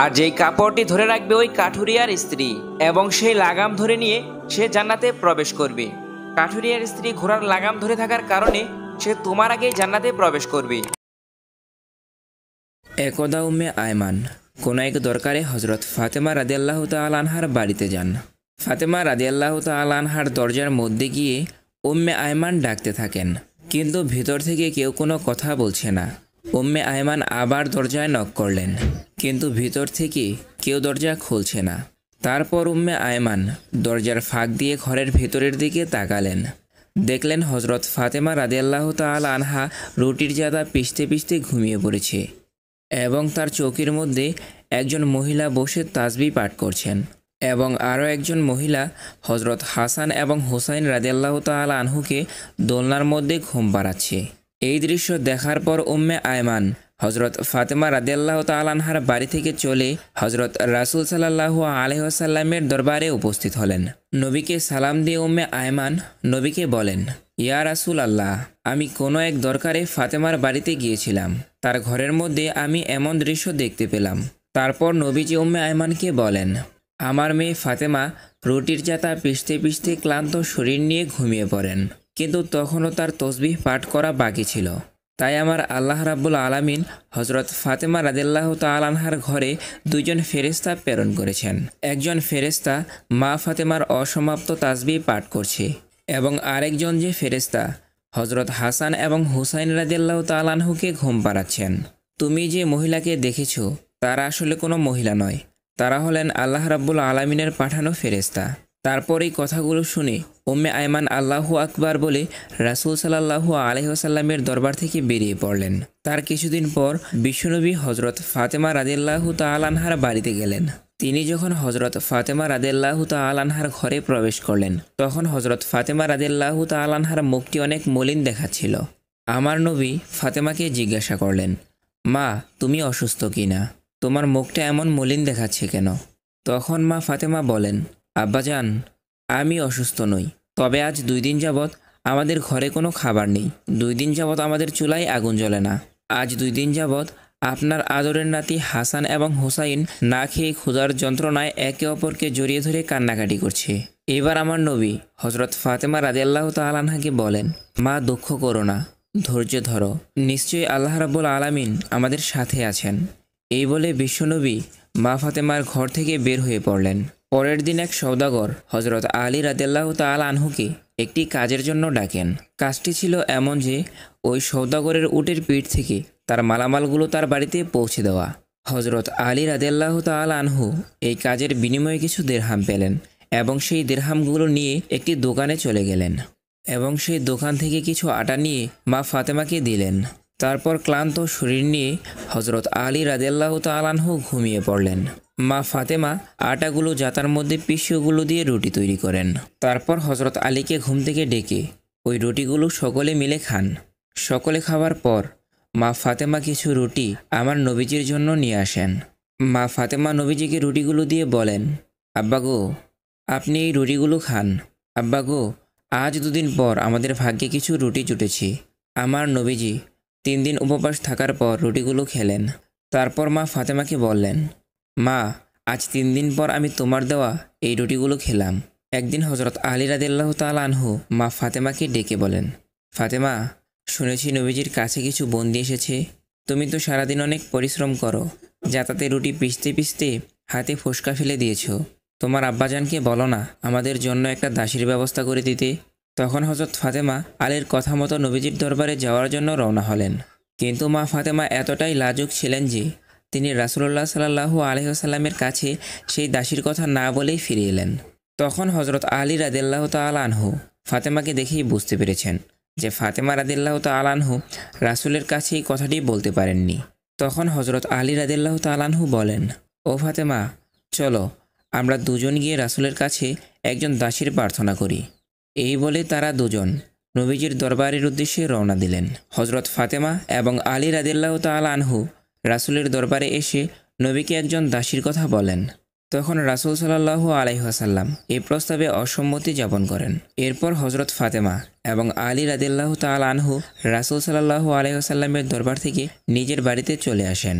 আর যেই কাপড়টি ধরে রাখবে ওই কাঠুরিয়ার স্ত্রী, এবং সেই লাগাম ধরে নিয়ে সে জান্নাতে প্রবেশ করবে। কাঠুরিয়ার স্ত্রী ঘোড়ার লাগাম ধরে থাকার কারণে সে তোমার আগেই জান্নাতে প্রবেশ করবে। একদা উম্মে আয়মান কোনো এক দরকারে হযরত ফাতেমা রাদিয়াল্লাহু তাআলা আনহার বাড়িতে যান। ফাতেমা রাদিয়াল্লাহু তাআলা আনহার দরজার মধ্যে গিয়ে উম্মে আয়মান ডাকতে থাকেন, কিন্তু ভিতর থেকে কেউ কোনো কথা বলছে না। উম্মে আয়মান আবার দরজায় নক করলেন, কিন্তু ভিতর থেকে কেউ দরজা খুলছে না। তারপর উম্মে আয়মান দরজার ফাঁক দিয়ে ঘরের ভেতরের দিকে তাকালেন। দেখলেন হযরত ফাতেমা রাদিয়াল্লাহু তাআলা আনহা রুটির জাদা পিষতে পিষতে ঘুমিয়ে পড়েছে এবং তার চৌকির মধ্যে একজন মহিলা বসে তাসবিহ পাঠ করছেন এবং আরও একজন মহিলা হযরত হাসান এবং হুসাইন রাদিয়াল্লাহু তাআলা আনহুকে দোলনার মধ্যে ঘুম পাড়াচ্ছে। এই দৃশ্য দেখার পর উম্মে আয়মান হযরত ফাতেমা রাদিয়াল্লাহু তাআলা আনহার বাড়ি থেকে চলে হযরত রাসূল সাল্লাল্লাহু আলাইহি ওয়াসাল্লামের দরবারে উপস্থিত হলেন। নবীকে সালাম দিয়ে উম্মে আয়মান নবীকে বলেন, ইয়া রাসূল আল্লাহ, আমি কোনো এক দরকারে ফাতেমার বাড়িতে গিয়েছিলাম। তার ঘরের মধ্যে আমি এমন দৃশ্য দেখতে পেলাম। তারপর নবীজি উম্মে আয়মানকে বলেন, আমার মেয়ে ফাতেমা রুটির জাতা পিষতে পিষতে ক্লান্ত শরীর নিয়ে ঘুমিয়ে পড়েন, কিন্তু তখনও তার তসবিহ পাঠ করা বাকি ছিল। তাই আমার আল্লাহ রাব্বুল আলামিন হযরত ফাতেমা রাদিয়াল্লাহু তাআলা আনহার ঘরে 2 জন ফেরেশতা প্রেরণ করেছেন। একজন ফেরেশতা মা ফাতেমার অসমাপ্ত তাসবিহ পাঠ করছে এবং আরেকজন যে ফেরেশতা হযরত হাসান এবং হুসাইন রাদিয়াল্লাহু তাআলা আনহুকে ঘুম পাড়াচ্ছেন। তুমি যে মহিলাকে দেখেছো, তারা আসলে কোনো মহিলা নয়, তারা হলেন আল্লাহ রাব্বুল আলামিনের পাঠানো ফেরেশতা। তারপর এই কথাগুলো শুনে উম্মে আয়মান আল্লাহু আকবার বলে রাসূল সাল্লাল্লাহু আলাইহি ওয়াসাল্লামের দরবার থেকে বেরিয়ে পড়লেন। তার কিছুদিন পর বিশ্বনবী হযরত ফাতেমা রাদিয়াল্লাহু তাআলা আনহার বাড়িতে গেলেন। তিনি যখন হযরত ফাতেমা রাদিয়াল্লাহু তাআলা আনহার ঘরে প্রবেশ করলেন, তখন হযরত ফাতেমা রাদিয়াল্লাহু তাআলা আনহার মুখটি অনেক মলিন দেখাচ্ছিল। আমার নবী ফাতেমাকে জিজ্ঞাসা করলেন, মা, তুমি অসুস্থ কিনা? তোমার মুখটা এমন মলিন দেখাচ্ছে কেন? তখন মা ফাতেমা বলেন, আব্বাজান, আমি অসুস্থ নই, তবে আজ 2 দিন যাবৎ আমাদের ঘরে কোনো খাবার নেই। 2 দিন যাবৎ আমাদের চুলায় আগুন জ্বলে না। আজ 2 দিন যাবৎ আপনার আদরের নাতি হাসান এবং হুসাইন না খেয়ে ক্ষুধার যন্ত্রণায় একে অপরকে জড়িয়ে ধরে কান্নাকাটি করছে। এবার আমার নবী হযরত ফাতেমা রাদিয়াল্লাহু তাআলা আনহাকে বলেন, মা, দুঃখ করো না, ধৈর্য ধরো, নিশ্চয়ই আল্লাহ রাব্বুল আলামিন আমাদের সাথে আছেন। এই বলে বিশ্বনবী মা ফাতেমার ঘর থেকে বের হয়ে পড়লেন। পরের দিন এক সওদাগর হযরত আলী রাদিয়াল্লাহু তাআলা আনহুকে একটি কাজের জন্য ডাকেন। কাজটি ছিল এমন যে ওই সওদাগরের উটের পিঠ থেকে তার মালামালগুলো তার বাড়িতে পৌঁছে দেওয়া। হযরত আলী রাদিয়াল্লাহু তাআলা আনহু এই কাজের বিনিময়ে কিছু দিরহাম পেলেন এবং সেই দিরহামগুলো নিয়ে একটি দোকানে চলে গেলেন। এবং সেই দোকান থেকে কিছু আটা নিয়ে মা ফাতেমাকে দিলেন। তারপর ক্লান্ত শরীর নিয়ে হজরত আলী রাদিয়াল্লাহু তাআলা আনহু ঘুমিয়ে পড়লেন। মা ফাতেমা আটাগুলো জাতার মধ্যে পিষেগুলো দিয়ে রুটি তৈরি করেন। তারপর হজরত আলীকে ঘুম থেকে ডেকে ওই রুটিগুলো সকলে মিলে খান। সকলে খাওয়ার পর মা ফাতেমা কিছু রুটি আমার নবীজির জন্য নিয়ে আসেন। মা ফাতেমা নবীজিকে রুটিগুলো দিয়ে বলেন, আব্বা গো, আপনি এই রুটিগুলো খান। আব্বা গো, আজ 2 দিন পর আমাদের ভাগ্যে কিছু রুটি জুটেছে। আমার নবীজি 3 দিন উপবাস থাকার পর রুটিগুলো খেলেন। তারপর মা ফাতেমাকে বললেন, মা, আজ 3 দিন পর আমি তোমার দেওয়া এই রুটিগুলো খেলাম। একদিন হজরত আলী রাদিয়াল্লাহু তাআলা আনহু মা ফাতেমাকে ডেকে বলেন, ফাতেমা, শুনেছি নবীজির কাছে কিছু বন্দি এসেছে। তুমি তো সারাদিন অনেক পরিশ্রম করো, যাতাতে রুটি পিষতে পিষতে হাতে ফোসকা ফেলে দিয়েছ। তোমার আব্বাজানকে বলো না আমাদের জন্য একটা দাসীর ব্যবস্থা করে দিতে। তখন হজরত ফাতেমা আলীর কথা মতো নবীজির দরবারে যাওয়ার জন্য রওনা হলেন। কিন্তু মা ফাতেমা এতটাই লাজুক ছিলেন যে তিনি রাসূলুল্লাহ সাল্লাল্লাহু আলাইহি ওয়াসাল্লামের কাছে সেই দাসীর কথা না বলেই ফিরে এলেন। তখন হজরত আলী রাদিয়াল্লাহু তাআলা আনহু ফাতেমাকে দেখেই বুঝতে পেরেছেন যে ফাতেমা রাদিয়াল্লাহু তাআলা আনহু রাসূলের কাছে এই কথাটি বলতে পারেননি। তখন হজরত আলী রাদিয়াল্লাহু তাআলা আনহু বলেন, ও ফাতেমা, চলো আমরা দুজন গিয়ে রাসূলের কাছে একজন দাসীর প্রার্থনা করি। এই বলে তারা দুজন নবীজির দরবারের উদ্দেশ্যে রওনা দিলেন। হজরত ফাতেমা এবং আলী রাদিয়াল্লাহু তাআলা আনহু রাসূলের দরবারে এসে নবীকে একজন দাসীর কথা বলেন। তখন রাসূল সাল্লাল্লাহু আলাইহি ওয়াসাল্লাম এই প্রস্তাবে অসম্মতি জ্ঞাপন করেন। এরপর হজরত ফাতেমা এবং আলী রাদিয়াল্লাহু তাআলা আনহু রাসূল সাল্লাল্লাহু আলাইহি ওয়াসাল্লামের দরবার থেকে নিজের বাড়িতে চলে আসেন।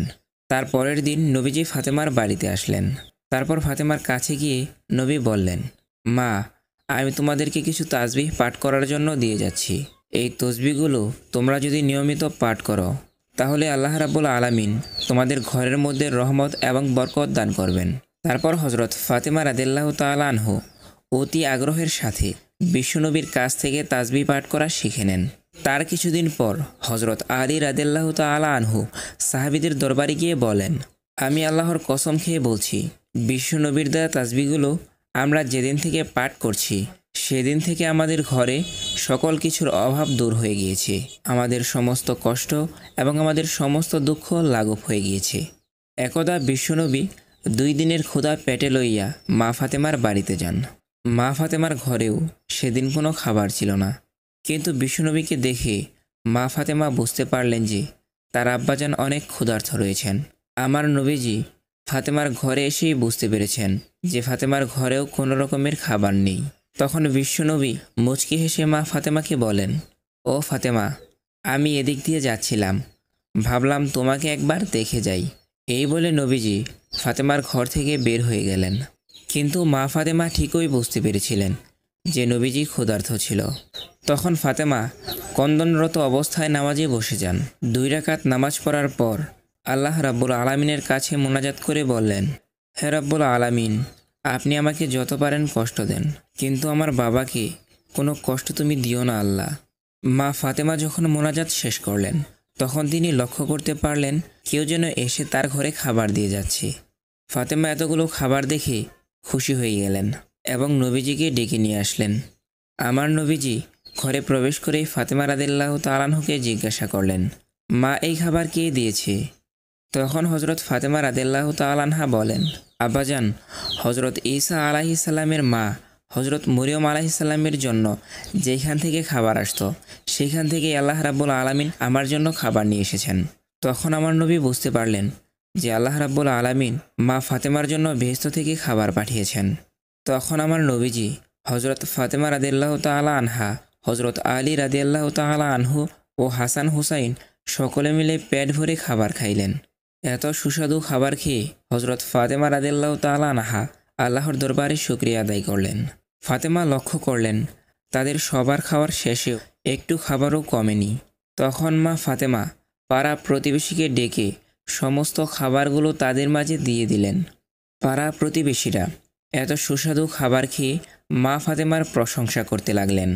তার পরের দিন নবীজি ফাতেমার বাড়িতে আসলেন। তারপর ফাতেমার কাছে গিয়ে নবী বললেন, মা, আমি তোমাদেরকে কিছু তাসবিহ পাঠ করার জন্য দিয়ে যাচ্ছি। এই তসবিহগুলো তোমরা যদি নিয়মিত পাঠ করো তাহলে আল্লাহ রাব্বুল আলামিন তোমাদের ঘরের মধ্যে রহমত এবং বরকত দান করবেন। তারপর হজরত ফাতেমা রাদিয়াল্লাহু তাআলা আনহু অতি আগ্রহের সাথে বিশ্বনবীর কাছ থেকে তাসবিহ পাঠ করা শিখে নেন। তার কিছুদিন পর হজরত আলী রাদিয়াল্লাহু তাআলা আনহু সাহাবীদের দরবারে গিয়ে বলেন, আমি আল্লাহর কসম খেয়ে বলছি, বিশ্বনবীর দেওয়া তাসবিহগুলো আমরা যেদিন থেকে পাঠ করছি সেদিন থেকে আমাদের ঘরে সকল কিছুর অভাব দূর হয়ে গিয়েছে। আমাদের সমস্ত কষ্ট এবং আমাদের সমস্ত দুঃখ লাঘব হয়ে গিয়েছে। একদা বিশ্বনবী 2 দিনের ক্ষুধা পেটে লইয়া মা ফাতেমার বাড়িতে যান। মা ফাতেমার ঘরেও সেদিন কোনো খাবার ছিল না। কিন্তু বিশ্বনবীকে দেখে মা ফাতেমা বুঝতে পারলেন যে তার আব্বাজান অনেক ক্ষুধার্ত রয়েছেন। আমার নবীজি ফাতেমার ঘরে এসেই বুঝতে পেরেছেন যে ফাতেমার ঘরেও কোনো রকমের খাবার নেই। তখন বিশ্বনবী মুচকি হেসে মা ফাতেমাকে বলেন, ও ফাতেমা, আমি এদিক দিয়ে যাচ্ছিলাম, ভাবলাম তোমাকে একবার দেখে যাই। এই বলে নবীজি ফাতেমার ঘর থেকে বের হয়ে গেলেন। কিন্তু মা ফাতেমা ঠিকই বুঝতে পেরেছিলেন যে নবীজি ক্ষুধার্ত ছিল। তখন ফাতেমা কন্দনরত অবস্থায় নামাজে বসে যান। 2 রাকাত নামাজ পড়ার পর আল্লাহ রাব্বুল আলামিনের কাছে মোনাজাত করে বললেন, হে রাব্বুল আলামিন, আপনি আমাকে যত পারেন কষ্ট দেন, কিন্তু আমার বাবাকে কোনো কষ্ট তুমি দিও না আল্লাহ। মা ফাতেমা যখন মোনাজাত শেষ করলেন তখন তিনি লক্ষ্য করতে পারলেন কেউ যেন এসে তার ঘরে খাবার দিয়ে যাচ্ছে। ফাতেমা এতগুলো খাবার দেখে খুশি হয়ে গেলেন এবং নবীজিকে ডেকে নিয়ে আসলেন। আমার নবীজি ঘরে প্রবেশ করেই ফাতেমা রাদিয়াল্লাহু তাআলা আনহুকে জিজ্ঞাসা করলেন, মা, এই খাবার কে দিয়েছে? তখন হজরত ফাতেমা রাদিয়াল্লাহু তাআলা আনহা বলেন, আব্বাজান, হজরত ঈসা আলাইহিস সালামের মা হজরত মরিয়ম আলাইহিস সালামের জন্য যেখান থেকে খাবার আসতো সেখান থেকে আল্লাহ রাব্বুল আলামিন আমার জন্য খাবার নিয়ে এসেছেন। তখন আমার নবী বুঝতে পারলেন যে আল্লাহ রাব্বুল আলামিন মা ফাতেমার জন্য বেহেশত থেকে খাবার পাঠিয়েছেন। তখন আমার নবীজি হজরত ফাতেমা রাদিয়াল্লাহু তাআলা আনহা, হজরত আলী রাদিয়াল্লাহু তাআলা আনহু ও হাসান হুসাইন সকলে মিলে পেট ভরে খাবার খাইলেন। এত সুস্বাদু খাবার খেয়ে হজরত ফাতেমা রাদিয়াল্লাহু তাআলা আনহা আল্লাহর দরবারে শুকরিয়া আদায় করলেন। ফাতেমা লক্ষ্য করলেন তাদের সবার খাওয়ার শেষেও একটু খাবারও কমেনি। তখন মা ফাতেমা পাড়া প্রতিবেশীকে ডেকে সমস্ত খাবারগুলো তাদের মাঝে দিয়ে দিলেন। পাড়া প্রতিবেশীরা এত সুস্বাদু খাবার খেয়ে মা ফাতেমার প্রশংসা করতে লাগলেন।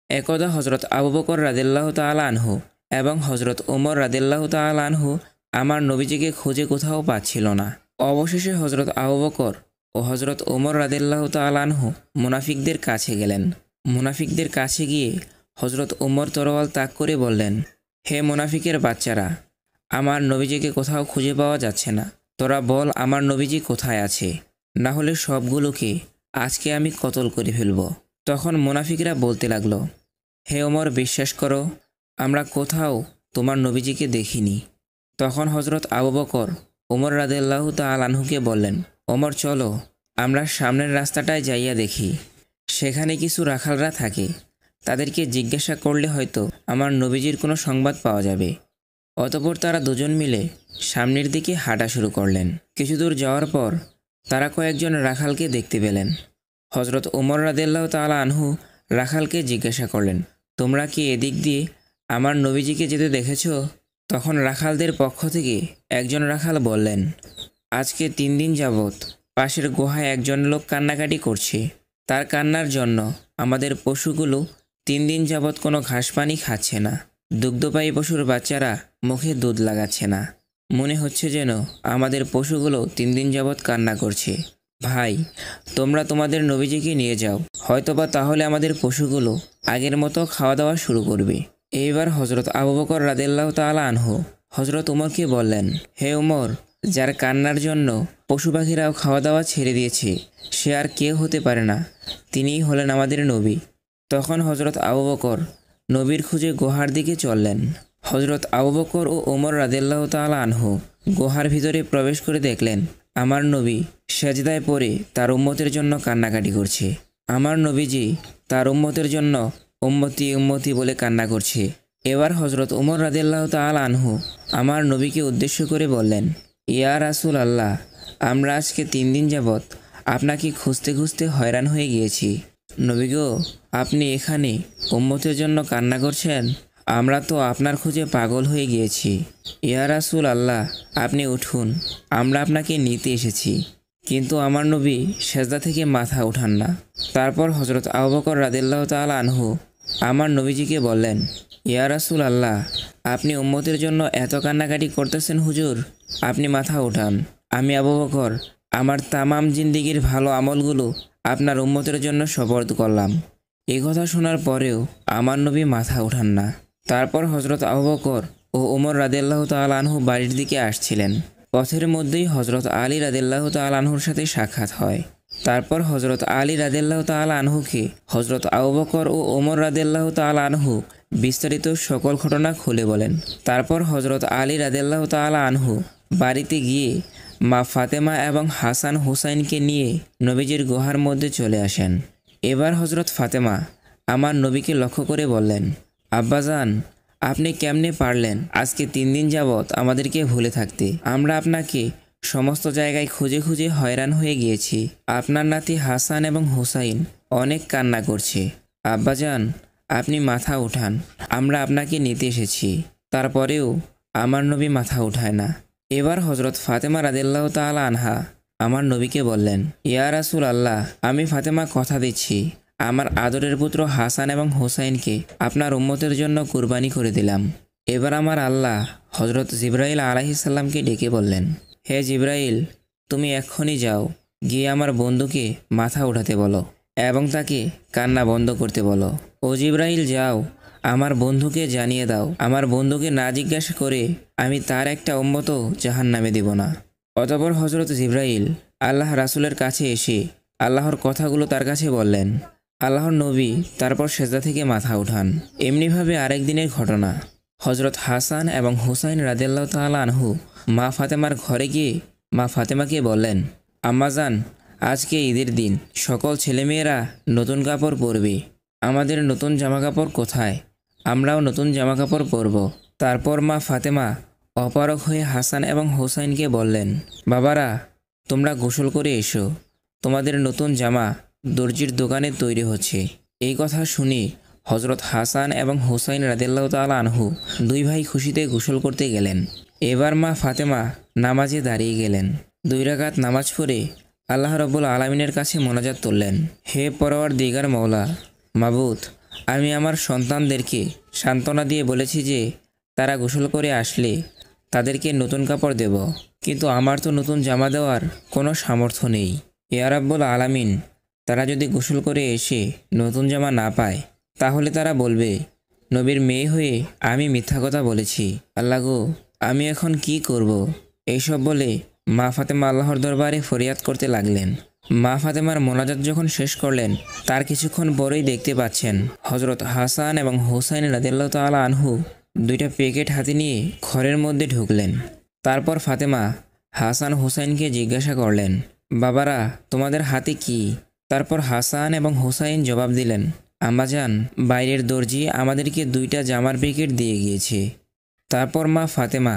একদা হজরত আবু বকর রাদিয়াল্লাহু তাআলা আনহু এবং হজরত ওমর রাদিয়াল্লাহু তাআলা আনহু আমার নবীজিকে খুঁজে কোথাও পাচ্ছিল না। অবশেষে হজরত আবু বকর ও হজরত ওমর রাদিয়াল্লাহু তাআলা আনহু মুনাফিকদের কাছে গেলেন। মুনাফিকদের কাছে গিয়ে হজরত উমর তরোয়াল তাক করে বললেন, হে মুনাফিকের বাচ্চারা, আমার নবীজিকে কোথাও খুঁজে পাওয়া যাচ্ছে না। তোরা বল আমার নবীজি কোথায় আছে, না হলে সবগুলোকে আজকে আমি কতল করে ফেলব। তখন মুনাফিকরা বলতে লাগলো, হে ওমর, বিশ্বাস করো, আমরা কোথাও তোমার নবীজিকে দেখিনি। তখন হজরত আবু বকর ওমর রাদিয়াল্লাহু তাআলা আনহুকে বললেন, ওমর চলো, আমরা সামনের রাস্তাটায় যাইয়া দেখি, সেখানে কিছু রাখালরা থাকে, তাদেরকে জিজ্ঞাসা করলে হয়তো আমার নবীজির কোনো সংবাদ পাওয়া যাবে। অতঃপর তারা দুজন মিলে সামনের দিকে হাঁটা শুরু করলেন। কিছু দূর যাওয়ার পর তারা কয়েকজন রাখালকে দেখতে পেলেন। হজরত ওমর রাদিয়াল্লাহু তাআলা আনহু রাখালকে জিজ্ঞাসা করলেন, তোমরা কি এদিক দিয়ে আমার নবীজিকে যেতে দেখেছ? তখন রাখালদের পক্ষ থেকে একজন রাখাল বললেন, আজকে 3 দিন যাবৎ পাশের গুহায় একজন লোক কান্নাকাটি করছে। তার কান্নার জন্য আমাদের পশুগুলো 3 দিন যাবৎ কোনো ঘাস পানি খাচ্ছে না। দুগ্ধপায়ী পশুর বাচ্চারা মুখে দুধ লাগাচ্ছে না। মনে হচ্ছে যেন আমাদের পশুগুলো 3 দিন যাবৎ কান্না করছে। ভাই, তোমরা তোমাদের নবীজিকে নিয়ে যাও, হয়তোবা তাহলে আমাদের পশুগুলো আগের মতো খাওয়া দাওয়া শুরু করবে। এইবার হজরত আবু বকর রাদিয়াল্লাহু তাআলা আনহু হজরত উমরকে বললেন, হে উমর, যার কান্নার জন্য পশু পাখিরাও খাওয়া দাওয়া ছেড়ে দিয়েছে, সে আর কেউ হতে পারে না, তিনিই হলেন আমাদের নবী। তখন হজরত আবু বকর নবীর খুঁজে গুহার দিকে চললেন। হজরত আবু বকর ও ওমর রাদিয়াল্লাহু তাআলা আনহু গুহার ভিতরে প্রবেশ করে দেখলেন, আমার নবী সেজদায় পড়ে তার উম্মতের জন্য কান্নাকাটি করছে। আমার নবীজি তার উম্মতের জন্য উম্মতি উম্মতি বলে কান্না করছে। এবার হজরত ওমর রাদিয়াল্লাহু তাআলা আনহু আমার নবীকে উদ্দেশ্য করে বললেন, ইয়া রাসূল আল্লাহ, আমরা আজকে 3 দিন যাবৎ আপনাকে খুঁজতে খুঁজতে হয়রান হয়ে গিয়েছি। নবী গো, আপনি এখানে উম্মতের জন্য কান্না করছেন? আমরা তো আপনার খুঁজে পাগল হয়ে গিয়েছি। ইয়া রাসূল আল্লাহ, আপনি উঠুন, আমরা আপনাকে নিতে এসেছি। কিন্তু আমার নবী সেজদা থেকে মাথা উঠান না। তারপর হজরত আবু বকর রাদিয়াল্লাহু তাআলা আনহু আমার নবীজিকে বললেন, ইয়া রাসূল আল্লাহ, আপনি উম্মতের জন্য এত কান্নাকাটি করতেছেন হুজুর, আপনি মাথা উঠান। আমি আবু বকর আমার তামাম জিন্দিগির ভালো আমলগুলো আপনার উম্মতের জন্য সুপর্দ করলাম। এই কথা শোনার পরেও আমার নবী মাথা উঠান না। তারপর হজরত আবু বকর ও ওমর রাদিয়াল্লাহু তাআলা আনহু বাড়ির দিকে আসছিলেন। পথের মধ্যেই হজরত আলী রাদিয়াল্লাহু তাআলা আনহুর সাথে সাক্ষাৎ হয়। তারপর হজরত আলী রাদিয়াল্লাহু তাআলা আনহুকে হজরত আবু বকর ও ওমর রাদিয়াল্লাহু তাআলা আনহু বিস্তারিত সকল ঘটনা খুলে বলেন। তারপর হজরত আলী রাদিয়াল্লাহু তাআলা আনহু বাড়িতে গিয়ে মা ফাতেমা এবং হাসান হুসাইনকে নিয়ে নবীজির গুহার মধ্যে চলে আসেন। এবার হজরত ফাতেমা আমার নবীকে লক্ষ্য করে বললেন, আব্বাজান, আপনি কেমনে পারলেন আজকে 3 দিন যাবৎ আমাদেরকে ভুলে থাকতে? আমরা আপনাকে সমস্ত জায়গায় খুঁজে খুঁজে হয়রান হয়ে গিয়েছি। আপনার নাতি হাসান এবং হুসাইন অনেক কান্না করছে। আব্বাজান, আপনি মাথা উঠান, আমরা আপনাকে নিতে এসেছি। তারপরেও আমার নবী মাথা উঠায় না। এবার হজরত ফাতেমা রাদিয়াল্লাহু তাআলা আনহা আমার নবীকে বললেন, ইয়া রাসূল আল্লাহ, আমি ফাতেমা কথা দিচ্ছি, আমার আদরের পুত্র হাসান এবং হুসাইনকে আপনার উম্মতের জন্য কুরবানি করে দিলাম। এবার আমার আল্লাহ হজরত জিবরাইল আলাইহিস সালামকে ডেকে বললেন, হে জিবরাইল, তুমি এক্ষুনি যাও, গিয়ে আমার বন্ধুকে মাথা উঠাতে বলো এবং তাকে কান্না বন্ধ করতে বলো। ও জিবরাইল, যাও, আমার বন্ধুকে জানিয়ে দাও, আমার বন্ধুকে না জিজ্ঞাসা করে আমি তার একটা উম্মতও জাহান্নামে দেব না। অতঃপর হজরত জিবরাইল আল্লাহ রাসূলের কাছে এসে আল্লাহর কথাগুলো তার কাছে বললেন। আল্লাহর নবী তারপর সেজদা থেকে মাথা উঠান। এমনিভাবে আরেক দিনের ঘটনা, হজরত হাসান এবং হুসাইন রাদিয়াল্লাহু তাআলা আনহু মা ফাতেমার ঘরে গিয়ে মা ফাতেমাকে বললেন, আম্মাজান, আজকে ঈদের দিন, সকল ছেলেমেয়েরা নতুন কাপড় পরবে। আমাদের নতুন জামাকাপড় কোথায়? আমরাও নতুন জামাকাপড় পরব। তারপর মা ফাতেমা অপারগ হয়ে হাসান এবং হুসাইনকে বললেন, বাবারা, তোমরা গোসল করে এসো, তোমাদের নতুন জামা দর্জির দোকানে তৈরি হচ্ছে। এই কথা শুনে হজরত হাসান এবং হুসাইন রাদিয়াল্লাহু তাআলা আনহু 2 ভাই খুশিতে গোসল করতে গেলেন। এবার মা ফাতেমা নামাজে দাঁড়িয়ে গেলেন। 2 রাকাত নামাজ পড়ে আল্লাহ রাব্বুল আলামিনের কাছে মোনাজাত তুললেন, হে পরওয়ারদিগার মওলা, মাবুদ, আমি আমার সন্তানদেরকে সান্ত্বনা দিয়ে বলেছি যে তারা গোসল করে আসলে তাদেরকে নতুন কাপড় দেব, কিন্তু আমার তো নতুন জামা দেওয়ার কোনো সামর্থ্য নেই। ইয়া রাব্বুল আলামিন, তারা যদি গোসল করে এসে নতুন জামা না পায় তাহলে তারা বলবে, নবীর মেয়ে হয়ে আমি মিথ্যা কথা বলেছি। আল্লাহ গো, আমি এখন কি করব? এইসব বলে মা ফাতেমা আল্লাহর দরবারে ফরিয়াদ করতে লাগলেন। মা ফাতেমার মোনাজাত যখন শেষ করলেন, তার কিছুক্ষণ পরেই দেখতে পাচ্ছেন হজরত হাসান এবং হুসাইন রাদিয়াল্লাহু তাআলা আনহু দুইটা প্যাকেট হাতে নিয়ে ঘরের মধ্যে ঢুকলেন। তারপর ফাতেমা হাসান হুসাইনকে জিজ্ঞাসা করলেন, বাবারা, তোমাদের হাতে কি? তারপর হাসান এবং হুসাইন জবাব দিলেন, আম্মাজান, বাইরের দর্জি আমাদেরকে দুইটা জামার প্যাকেট দিয়ে গিয়েছে। তারপর মা ফাতেমা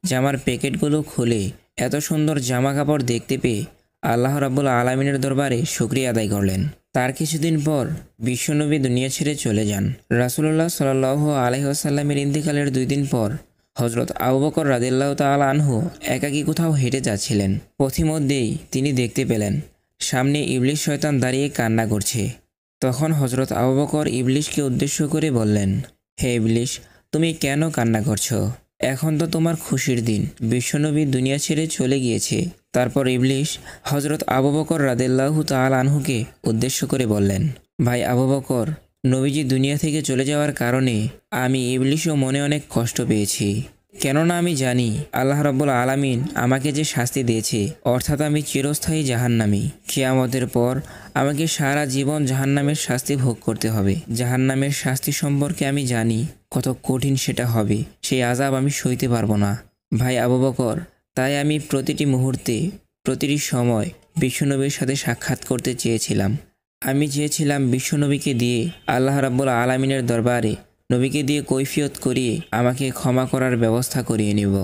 জামার প্যাকেটগুলো খুলে এত সুন্দর জামা কাপড় দেখতে পেয়ে আল্লাহ রাব্বুল আলামিনের দরবারে শুকরিয়া আদায় করলেন। তার কিছুদিন পর বিশ্বনবী দুনিয়া ছেড়ে চলে যান। রাসূলুল্লাহ সাল্লাল্লাহু আলাইহি ওয়াসাল্লামের ইন্তিকালের 2 দিন পর হজরত আবু বকর রাদিয়াল্লাহু তাআলা আনহু একাকী কোথাও হেঁটে যাচ্ছিলেন। পথিমধ্যেই তিনি দেখতে পেলেন সামনে ইবলিশ শয়তান দাঁড়িয়ে কান্না করছে। তখন হজরত আবু বকর ইবলিশকে উদ্দেশ্য করে বললেন, হে ইবলিশ, তুমি কেন কান্না করছো? এখন তো তোমার খুশির দিন, বিশ্বনবী দুনিয়া ছেড়ে চলে গিয়েছে। তারপর ইবলিশ হজরত আবু বকর রাদিয়াল্লাহু তাআলা আনহুকে উদ্দেশ্য করে বললেন, ভাই আবু বকর, নবীজি দুনিয়া থেকে চলে যাওয়ার কারণে আমি ইবলিশও মনে অনেক কষ্ট পেয়েছি। কেননা আমি জানি আল্লাহ রাব্বুল আলামিন আমাকে যে শাস্তি দিয়েছে, অর্থাৎ আমি চিরস্থায়ী জাহান্নামী। কিয়ামতের পর আমাকে সারা জীবন জাহান্নামের শাস্তি ভোগ করতে হবে। জাহান্নামের শাস্তি সম্পর্কে আমি জানি কত কঠিন সেটা হবে। সেই আযাব আমি সইতে পারবো না। ভাই আবু বকর, তাই আমি প্রতিটি মুহূর্তে, প্রতিটি সময় বিশ্বনবীর সাথে সাক্ষাৎ করতে চেয়েছিলাম। আমি চেয়েছিলাম বিশ্বনবীকে দিয়ে আল্লাহ রাব্বুল আলামিনের দরবারে নবীকে দিয়ে কৈফিয়ত করিয়ে আমাকে ক্ষমা করার ব্যবস্থা করিয়ে নেব।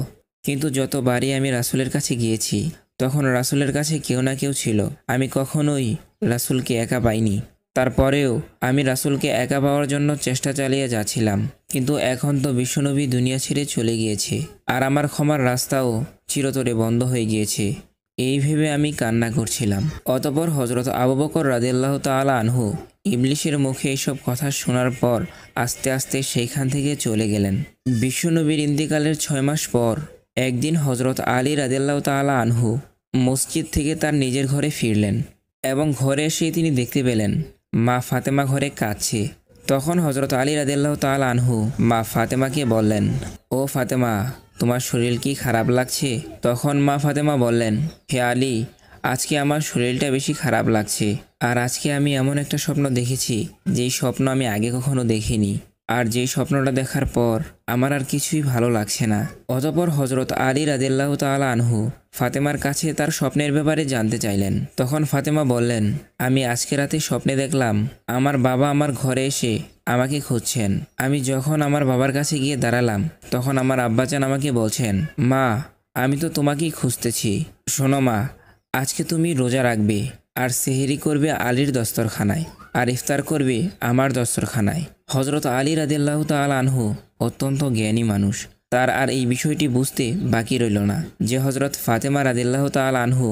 কিন্তু যতবারই আমি রাসূলের কাছে গিয়েছি, তখন রাসূলের কাছে কেউ না কেউ ছিল। আমি কখনোই রাসূলকে একা পাইনি। তারপরেও আমি রাসূলকে একা পাওয়ার জন্য চেষ্টা চালিয়ে যাচ্ছিলাম। কিন্তু এখন তো বিশ্বনবী দুনিয়া ছেড়ে চলে গিয়েছে, আর আমার ক্ষমার রাস্তাও চিরতরে বন্ধ হয়ে গিয়েছে। এই ভেবে আমি কান্না করছিলাম। অতঃপর হজরত আবু বকর রাদিয়াল্লাহু তাআলা আনহু ইবলিশের মুখে এসব কথা শোনার পর আস্তে আস্তে সেইখান থেকে চলে গেলেন। বিশ্বনবীর ইন্তিকালের 6 মাস পর একদিন হজরত আলী রাদিয়াল্লাহু তাআলা আনহু মসজিদ থেকে তার নিজের ঘরে ফিরলেন এবং ঘরে এসে তিনি দেখতে পেলেন মা ফাতেমা ঘরে কাঁদছে। তখন হজরত আলী রাদিয়াল্লাহু তাআলা আনহু মা ফাতেমাকে বললেন, ও ফাতেমা, তোমার শরীর কি খারাপ লাগছে? তখন মা ফাতেমা বললেন, হে আলী, আজকে আমার শরীরটা বেশি খারাপ লাগছে। আর আজকে আমি এমন একটা স্বপ্ন দেখেছি যেই স্বপ্ন আমি আগে কখনো দেখিনি। আর যেই স্বপ্নটা দেখার পর আমার আর কিছুই ভালো লাগছে না। অতঃপর হজরত আলী রাদিয়াল্লাহু তাআলা আনহু ফাতেমার কাছে তার স্বপ্নের ব্যাপারে জানতে চাইলেন। তখন ফাতেমা বললেন, আমি আজকে রাতে স্বপ্নে দেখলাম আমার বাবা আমার ঘরে এসে আমাকে খুঁজছেন। আমি যখন আমার বাবার কাছে গিয়ে দাঁড়ালাম, তখন আমার আব্বাজান আমাকে বলছেন, মা, আমি তো তোমাকেই খুঁজতেছি। শোনো মা, আজকে তুমি রোজা রাখবে আর সেহরি করবে আলীর দস্তরখানায়, আর ইফতার করবে আমার দস্তরখানায়। হজরত আলী রাদিয়াল্লাহু তাআলা আনহু অত্যন্ত জ্ঞানী মানুষ। তার আর এই বিষয়টি বুঝতে বাকি রইল না যে হজরত ফাতেমা রাদিয়াল্লাহু তাআলা আনহু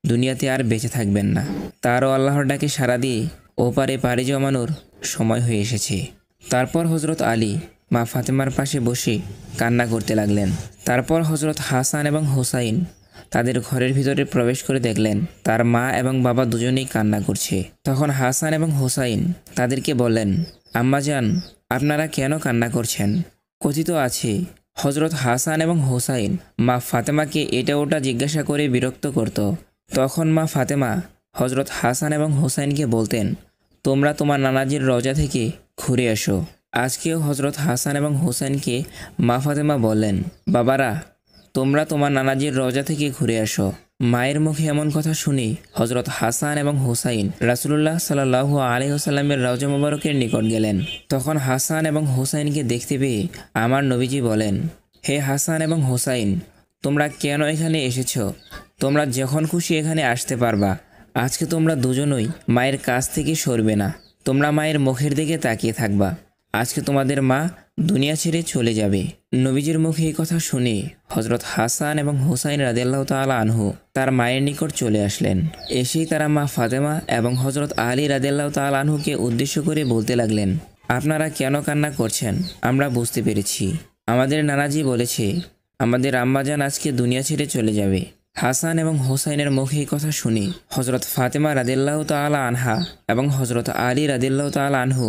দুনিয়াতে আর বেঁচে থাকবেন না। তারও আল্লাহর ডাকে সাড়া দিয়ে ওপারে পাড়ি জমানোর সময় হয়ে এসেছে। তারপর হজরত আলী মা ফাতেমার পাশে বসে কান্না করতে লাগলেন। তারপর হজরত হাসান এবং হুসাইন তাদের ঘরের ভিতরে প্রবেশ করে দেখলেন তার মা এবং বাবা দুজনেই কান্না করছে। তখন হাসান এবং হুসাইন তাদেরকে বললেন, আম্মাজান, আপনারা কেন কান্না করছেন? কথিত আছে হজরত হাসান এবং হুসাইন মা ফাতেমাকে এটা ওটা জিজ্ঞাসা করে বিরক্ত করত। তখন মা ফাতেমা হজরত হাসান এবং হুসাইনকে বলতেন, তোমরা তোমার নানাজির রওজা থেকে ঘুরে এসো। আজকেও হজরত হাসান এবং হুসাইনকে মা ফাতেমা বললেন, বাবারা, তোমরা তোমার নানাজির রওজা থেকে ঘুরে আসো। মায়ের মুখে এমন কথা শুনে হজরত হাসান এবং হুসাইন রাসূলুল্লাহ সাল্লাল্লাহু আলাইহি ওয়াসাল্লামের রওজা মুবারকের নিকট গেলেন। তখন হাসান এবং হুসাইনকে দেখতে পেয়ে আমার নবীজি বলেন, হে হাসান এবং হুসাইন, তোমরা কেন এখানে এসেছো? তোমরা যখন খুশি এখানে আসতে পারবা। আজকে তোমরা দুজনই মায়ের কাছ থেকে সরবে না। তোমরা মায়ের মুখের দিকে তাকিয়ে থাকবা। আজকে তোমাদের মা দুনিয়া ছেড়ে চলে যাবে। নবীজির মুখে এই কথা শুনে হজরত হাসান এবং হুসাইন রাদিয়াল্লাহু তাআলা আনহু তার মায়ের নিকট চলে আসলেন। এসেই তারা মা ফাতেমা এবং হজরত আলী রাদিয়াল্লাহু তাআলা আনহুকে উদ্দেশ্য করে বলতে লাগলেন, আপনারা কেন কান্না করছেন আমরা বুঝতে পেরেছি। আমাদের নানাজি বলেছে আমাদের আম্মাজান আজকে দুনিয়া ছেড়ে চলে যাবে। হাসান এবং হোসাইনের মুখে এই কথা শুনে হজরত ফাতেমা রাদিয়াল্লাহু তাআলা আনহা এবং হজরত আলী রাদিয়াল্লাহু তাআলা আনহু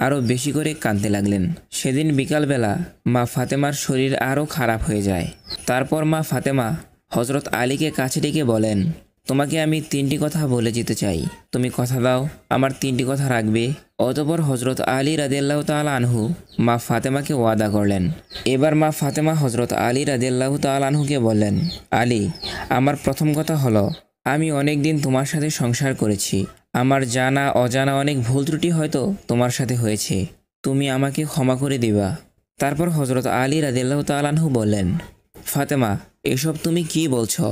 আরও বেশি করে কাঁদতে লাগলেন। সেদিন বিকালবেলা মা ফাতেমার শরীর আরও খারাপ হয়ে যায়। তারপর মা ফাতেমা হজরত আলীকে কাছে ডেকে বলেন, তোমাকে আমি 3টি কথা বলে যেতে চাই, তুমি কথা দাও আমার 3টি কথা রাখবে। অতঃপর হজরত আলী রাদিয়াল্লাহু তাআলা আনহু মা ফাতেমাকে ওয়াদা করলেন। এবার মা ফাতেমা হজরত আলী রাদিয়াল্লাহু তাআলা আনহুকে বললেন, আলী, আমার প্রথম কথা হলো, আমি অনেক দিন তোমার সাথে সংসার করেছি। আমার জানা অজানা অনেক ভুল ত্রুটি হয়তো তোমার সাথে হয়েছে, তুমি আমাকে ক্ষমা করে দিবা। তারপর হজরত আলী রাদিয়াল্লাহু তাআলা আনহু বললেন, ফাতেমা, এসব তুমি কি বলছো?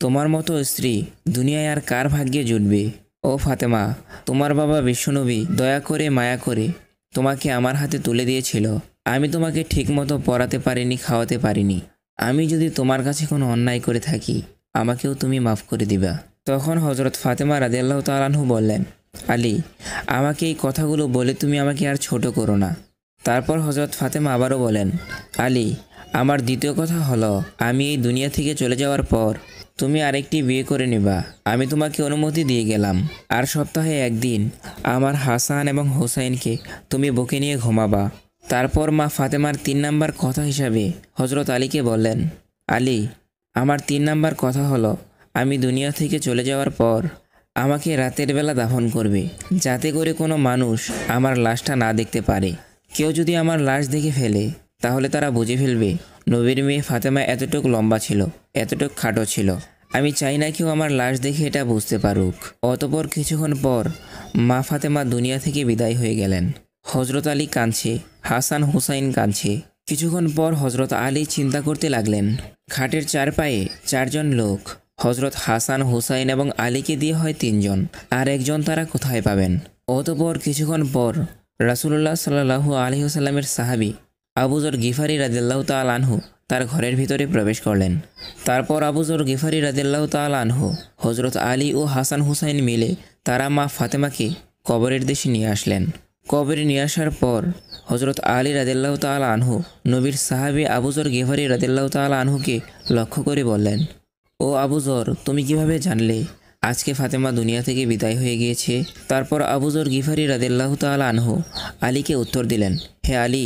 তোমার মতো স্ত্রী দুনিয়ায় আর কার ভাগ্যে জুটবে? ও ফাতেমা, তোমার বাবা বিশ্বনবী দয়া করে মায়া করে তোমাকে আমার হাতে তুলে দিয়েছিল। আমি তোমাকে ঠিকমতো পড়াতে পারিনি, খাওয়াতে পারিনি। আমি যদি তোমার কাছে কোনো অন্যায় করে থাকি আমাকেও তুমি মাফ করে দিবা। তখন হজরত ফাতেমা রাদিয়াল্লাহু তাআলা আনহু বললেন, আলী, আমাকে এই কথাগুলো বলে তুমি আমাকে আর ছোট করো না। তারপর হজরত ফাতেমা আবারও বলেন, আলী, আমার দ্বিতীয় কথা হলো, আমি এই দুনিয়া থেকে চলে যাওয়ার পর তুমি আরেকটি বিয়ে করে নিবা। আমি তোমাকে অনুমতি দিয়ে গেলাম। আর সপ্তাহে একদিন আমার হাসান এবং হোসাইনকে তুমি বুকে নিয়ে ঘুমাবা। তারপর মা ফাতেমার 3 নাম্বার কথা হিসাবে হজরত আলীকে বললেন, আলী, আমার 3 নাম্বার কথা হলো, আমি দুনিয়া থেকে চলে যাওয়ার পর আমাকে রাতের বেলা দাফন করবে, যাতে করে কোনো মানুষ আমার লাশটা না দেখতে পারে। কেউ যদি আমার লাশ দেখে ফেলে তাহলে তারা বুঝে ফেলবে নবীর মেয়ে ফাতেমা এতটুকু লম্বা ছিল, এতটুকু খাটো ছিল। আমি চাই না কেউ আমার লাশ দেখে এটা বুঝতে পারুক। অতপর কিছুক্ষণ পর মা ফাতেমা দুনিয়া থেকে বিদায় হয়ে গেলেন। হজরত আলী কাঁদছে, হাসান হুসাইন কাঁদছে। কিছুক্ষণ পর হজরত আলী চিন্তা করতে লাগলেন, খাটের চারপায়ে 4 জন লোক, হজরত হাসান হুসাইন এবং আলীকে দিয়ে হয় 3 জন, আর একজন তারা কোথায় পাবেন? অতপর কিছুক্ষণ পর রাসূলুল্লাহ সাল্লাল্লাহু আলাইহি ওয়াসাল্লামের সাহাবী আবু যর গিফারি রাদিয়াল্লাহু তাআলা আনহু তার ঘরের ভিতরে প্রবেশ করলেন। তারপর আবু যর গিফারি রাদিয়াল্লাহু তাআলা আনহু, হজরত আলী ও হাসান হুসাইন মিলে তারা মা ফাতেমাকে কবরের দেশে নিয়ে আসলেন। কবরে নিয়ে আসার পর হজরত আলী রাদিয়াল্লাহু তাআলা আনহু নবীর সাহাবী আবু যর গিফারি রাদিয়াল্লাহু তাআলা আনহুকে লক্ষ্য করে বললেন, ও আবু যর, তুমি কিভাবে জানলে আজকে ফাতেমা দুনিয়া থেকে বিদায় হয়ে গিয়েছে? তারপর আবু যর গিফারি রাদিয়াল্লাহু তাআলা আনহু আলীকে উত্তর দিলেন, হে আলী,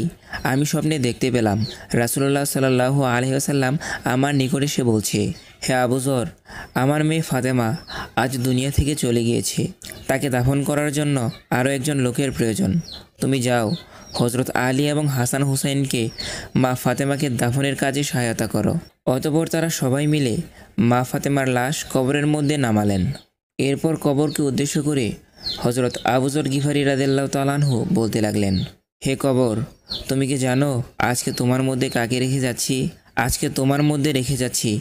আমি স্বপ্নে দেখতে পেলাম রাসূলুল্লাহ সাল্লাল্লাহু আলাইহি ওয়াসাল্লাম আমার নিকট এসে বলছে, হে আবু যর, আমার মেয়ে ফাতেমা আজ দুনিয়া থেকে চলে গিয়েছে। তাকে দাফন করার জন্য আরও একজন লোকের প্রয়োজন। তুমি যাও, হজরত আলী এবং হাসান হুসাইনকে মা ফাতেমাকে দাফনের কাজে সহায়তা করো। অতঃপর তারা সবাই মিলে মা ফাতেমার লাশ কবরের মধ্যে নামালেন। এরপর কবরকে উদ্দেশ্য করে হজরত আবু যর গিফারি রাদিয়াল্লাহু তাআলা আনহু বলতে লাগলেন, হে কবর, তুমি কি জানো আজকে তোমার মধ্যে কাকে রেখে যাচ্ছি? আজকে তোমার মধ্যে রেখে যাচ্ছি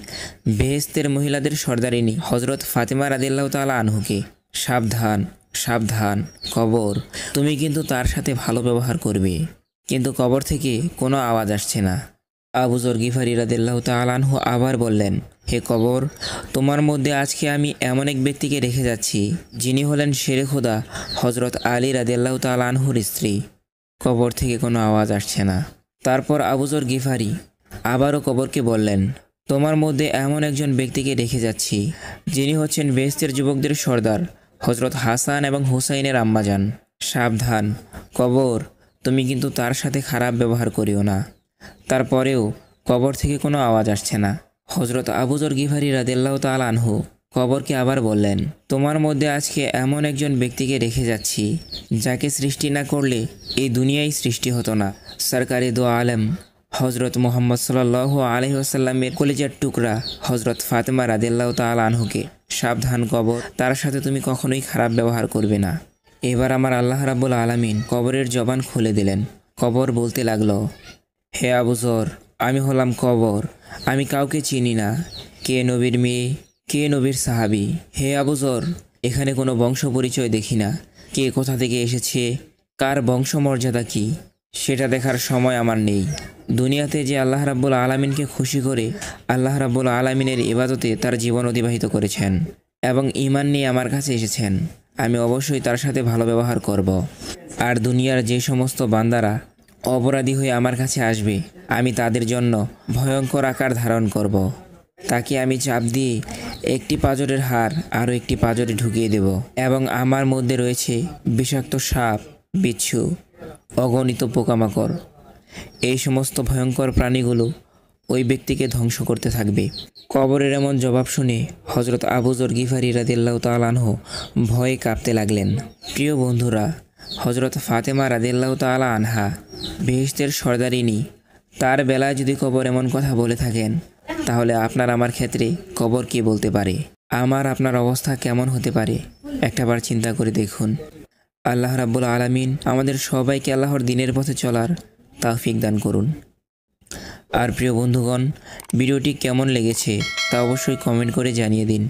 বেহেশতের মহিলাদের সর্দারিনী হজরত ফাতেমা রাদিয়াল্লাহু তাআলা আনহুকে। সাবধান, সাবধান কবর, তুমি কিন্তু তার সাথে ভালো ব্যবহার করবে। কিন্তু কবর থেকে কোনো আওয়াজ আসছে না। আবু যর গিফারি রাদিয়াল্লাহু তাআলা আনহু আবার বললেন, হে কবর, তোমার মধ্যে আজকে আমি এমন এক ব্যক্তিকে রেখে যাচ্ছি যিনি হলেন শেরে খোদা হজরত আলী রাদিয়াল্লাহু তাআলা আনহুর স্ত্রী। কবর থেকে কোনো আওয়াজ আসছে না। তারপর আবু যর গিফারি আবারও কবরকে বললেন, তোমার মধ্যে এমন একজন ব্যক্তিকে রেখে যাচ্ছি যিনি হচ্ছেন বেহেশতের যুবকদের সর্দার হজরত হাসান এবং হুসাইনের আম্মাজান। সাবধান কবর, তুমি কিন্তু তার সাথে খারাপ ব্যবহার করিও না। তারপরেও কবর থেকে কোনো আওয়াজ আসছে না। হজরত আবু যর গিফারি রাদিয়াল্লাহু তাআলা আনহু কবরকে আবার বললেন, তোমার মধ্যে আজকে এমন একজন ব্যক্তিকে রেখে যাচ্ছি যাকে সৃষ্টি না করলে এই দুনিয়ায় সৃষ্টি হতো না। সরকারি দো আলম হজরত মুহাম্মদ সাল্লাল্লাহু আলাইহি ওয়াসাল্লামের কলিজার টুকরা হজরত ফাতেমা রাদিয়াল্লাহু তাআলা আনহুকে। সাবধান কবর, তার সাথে তুমি কখনোই খারাপ ব্যবহার করবে না। এবার আমার আল্লাহ রাব্বুল আলামিন কবরের জবান খুলে দিলেন। কবর বলতে লাগলো, হে আবু যর, আমি হলাম কবর, আমি কাউকে চিনি না। কে নবীর মেয়ে, কে নবীর সাহাবী? হে আবু যর, এখানে কোনো বংশ পরিচয় দেখি না। কে কোথা থেকে এসেছে, কার বংশমর্যাদা কি, সেটা দেখার সময় আমার নেই। দুনিয়াতে যে আল্লাহ রাব্বুল আলামিনকে খুশি করে আল্লাহ রাব্বুল আলামিনের ইবাদতে তার জীবন অতিবাহিত করেছেন এবং ঈমান নিয়ে আমার কাছে এসেছেন, আমি অবশ্যই তার সাথে ভালো ব্যবহার করব। আর দুনিয়ার যে সমস্ত বান্দারা অপরাধী হয়ে আমার কাছে আসবে, আমি তাদের জন্য ভয়ঙ্কর আকার ধারণ করব। তাকে আমি চাপ দিয়ে একটি পাঁজরের হাড় আরও একটি পাঁজরে ঢুকিয়ে দেব এবং আমার মধ্যে রয়েছে বিষাক্ত সাপ, বিচ্ছু, অগণিত পোকামাকড়। এই সমস্ত ভয়ঙ্কর প্রাণীগুলো ওই ব্যক্তিকে ধ্বংস করতে থাকবে। কবরের এমন জবাব শুনে হজরত আবু যর গিফারি রাদিয়াল্লাহু তাআলা আনহু ভয়ে কাঁপতে লাগলেন। প্রিয় বন্ধুরা, হজরত ফাতেমা রাদিয়াল্লাহু তাআলা আনহা বেহেশতের সর্দারিনী, তার বেলায় যদি কবর এমন কথা বলে থাকেন, তাহলে আপনার আমার ক্ষেত্রে কবর কি বলতে পারে? আমার আপনার অবস্থা কেমন হতে পারে একটাবার চিন্তা করে দেখুন। আল্লাহ রাব্বুল আলামিন আমাদের সবাইকে আল্লাহর দ্বীনের পথে চলার তৌফিক দান করুন। আর প্রিয় বন্ধুগণ, ভিডিওটি কেমন লেগেছে তা অবশ্যই কমেন্ট করে জানিয়ে দিন।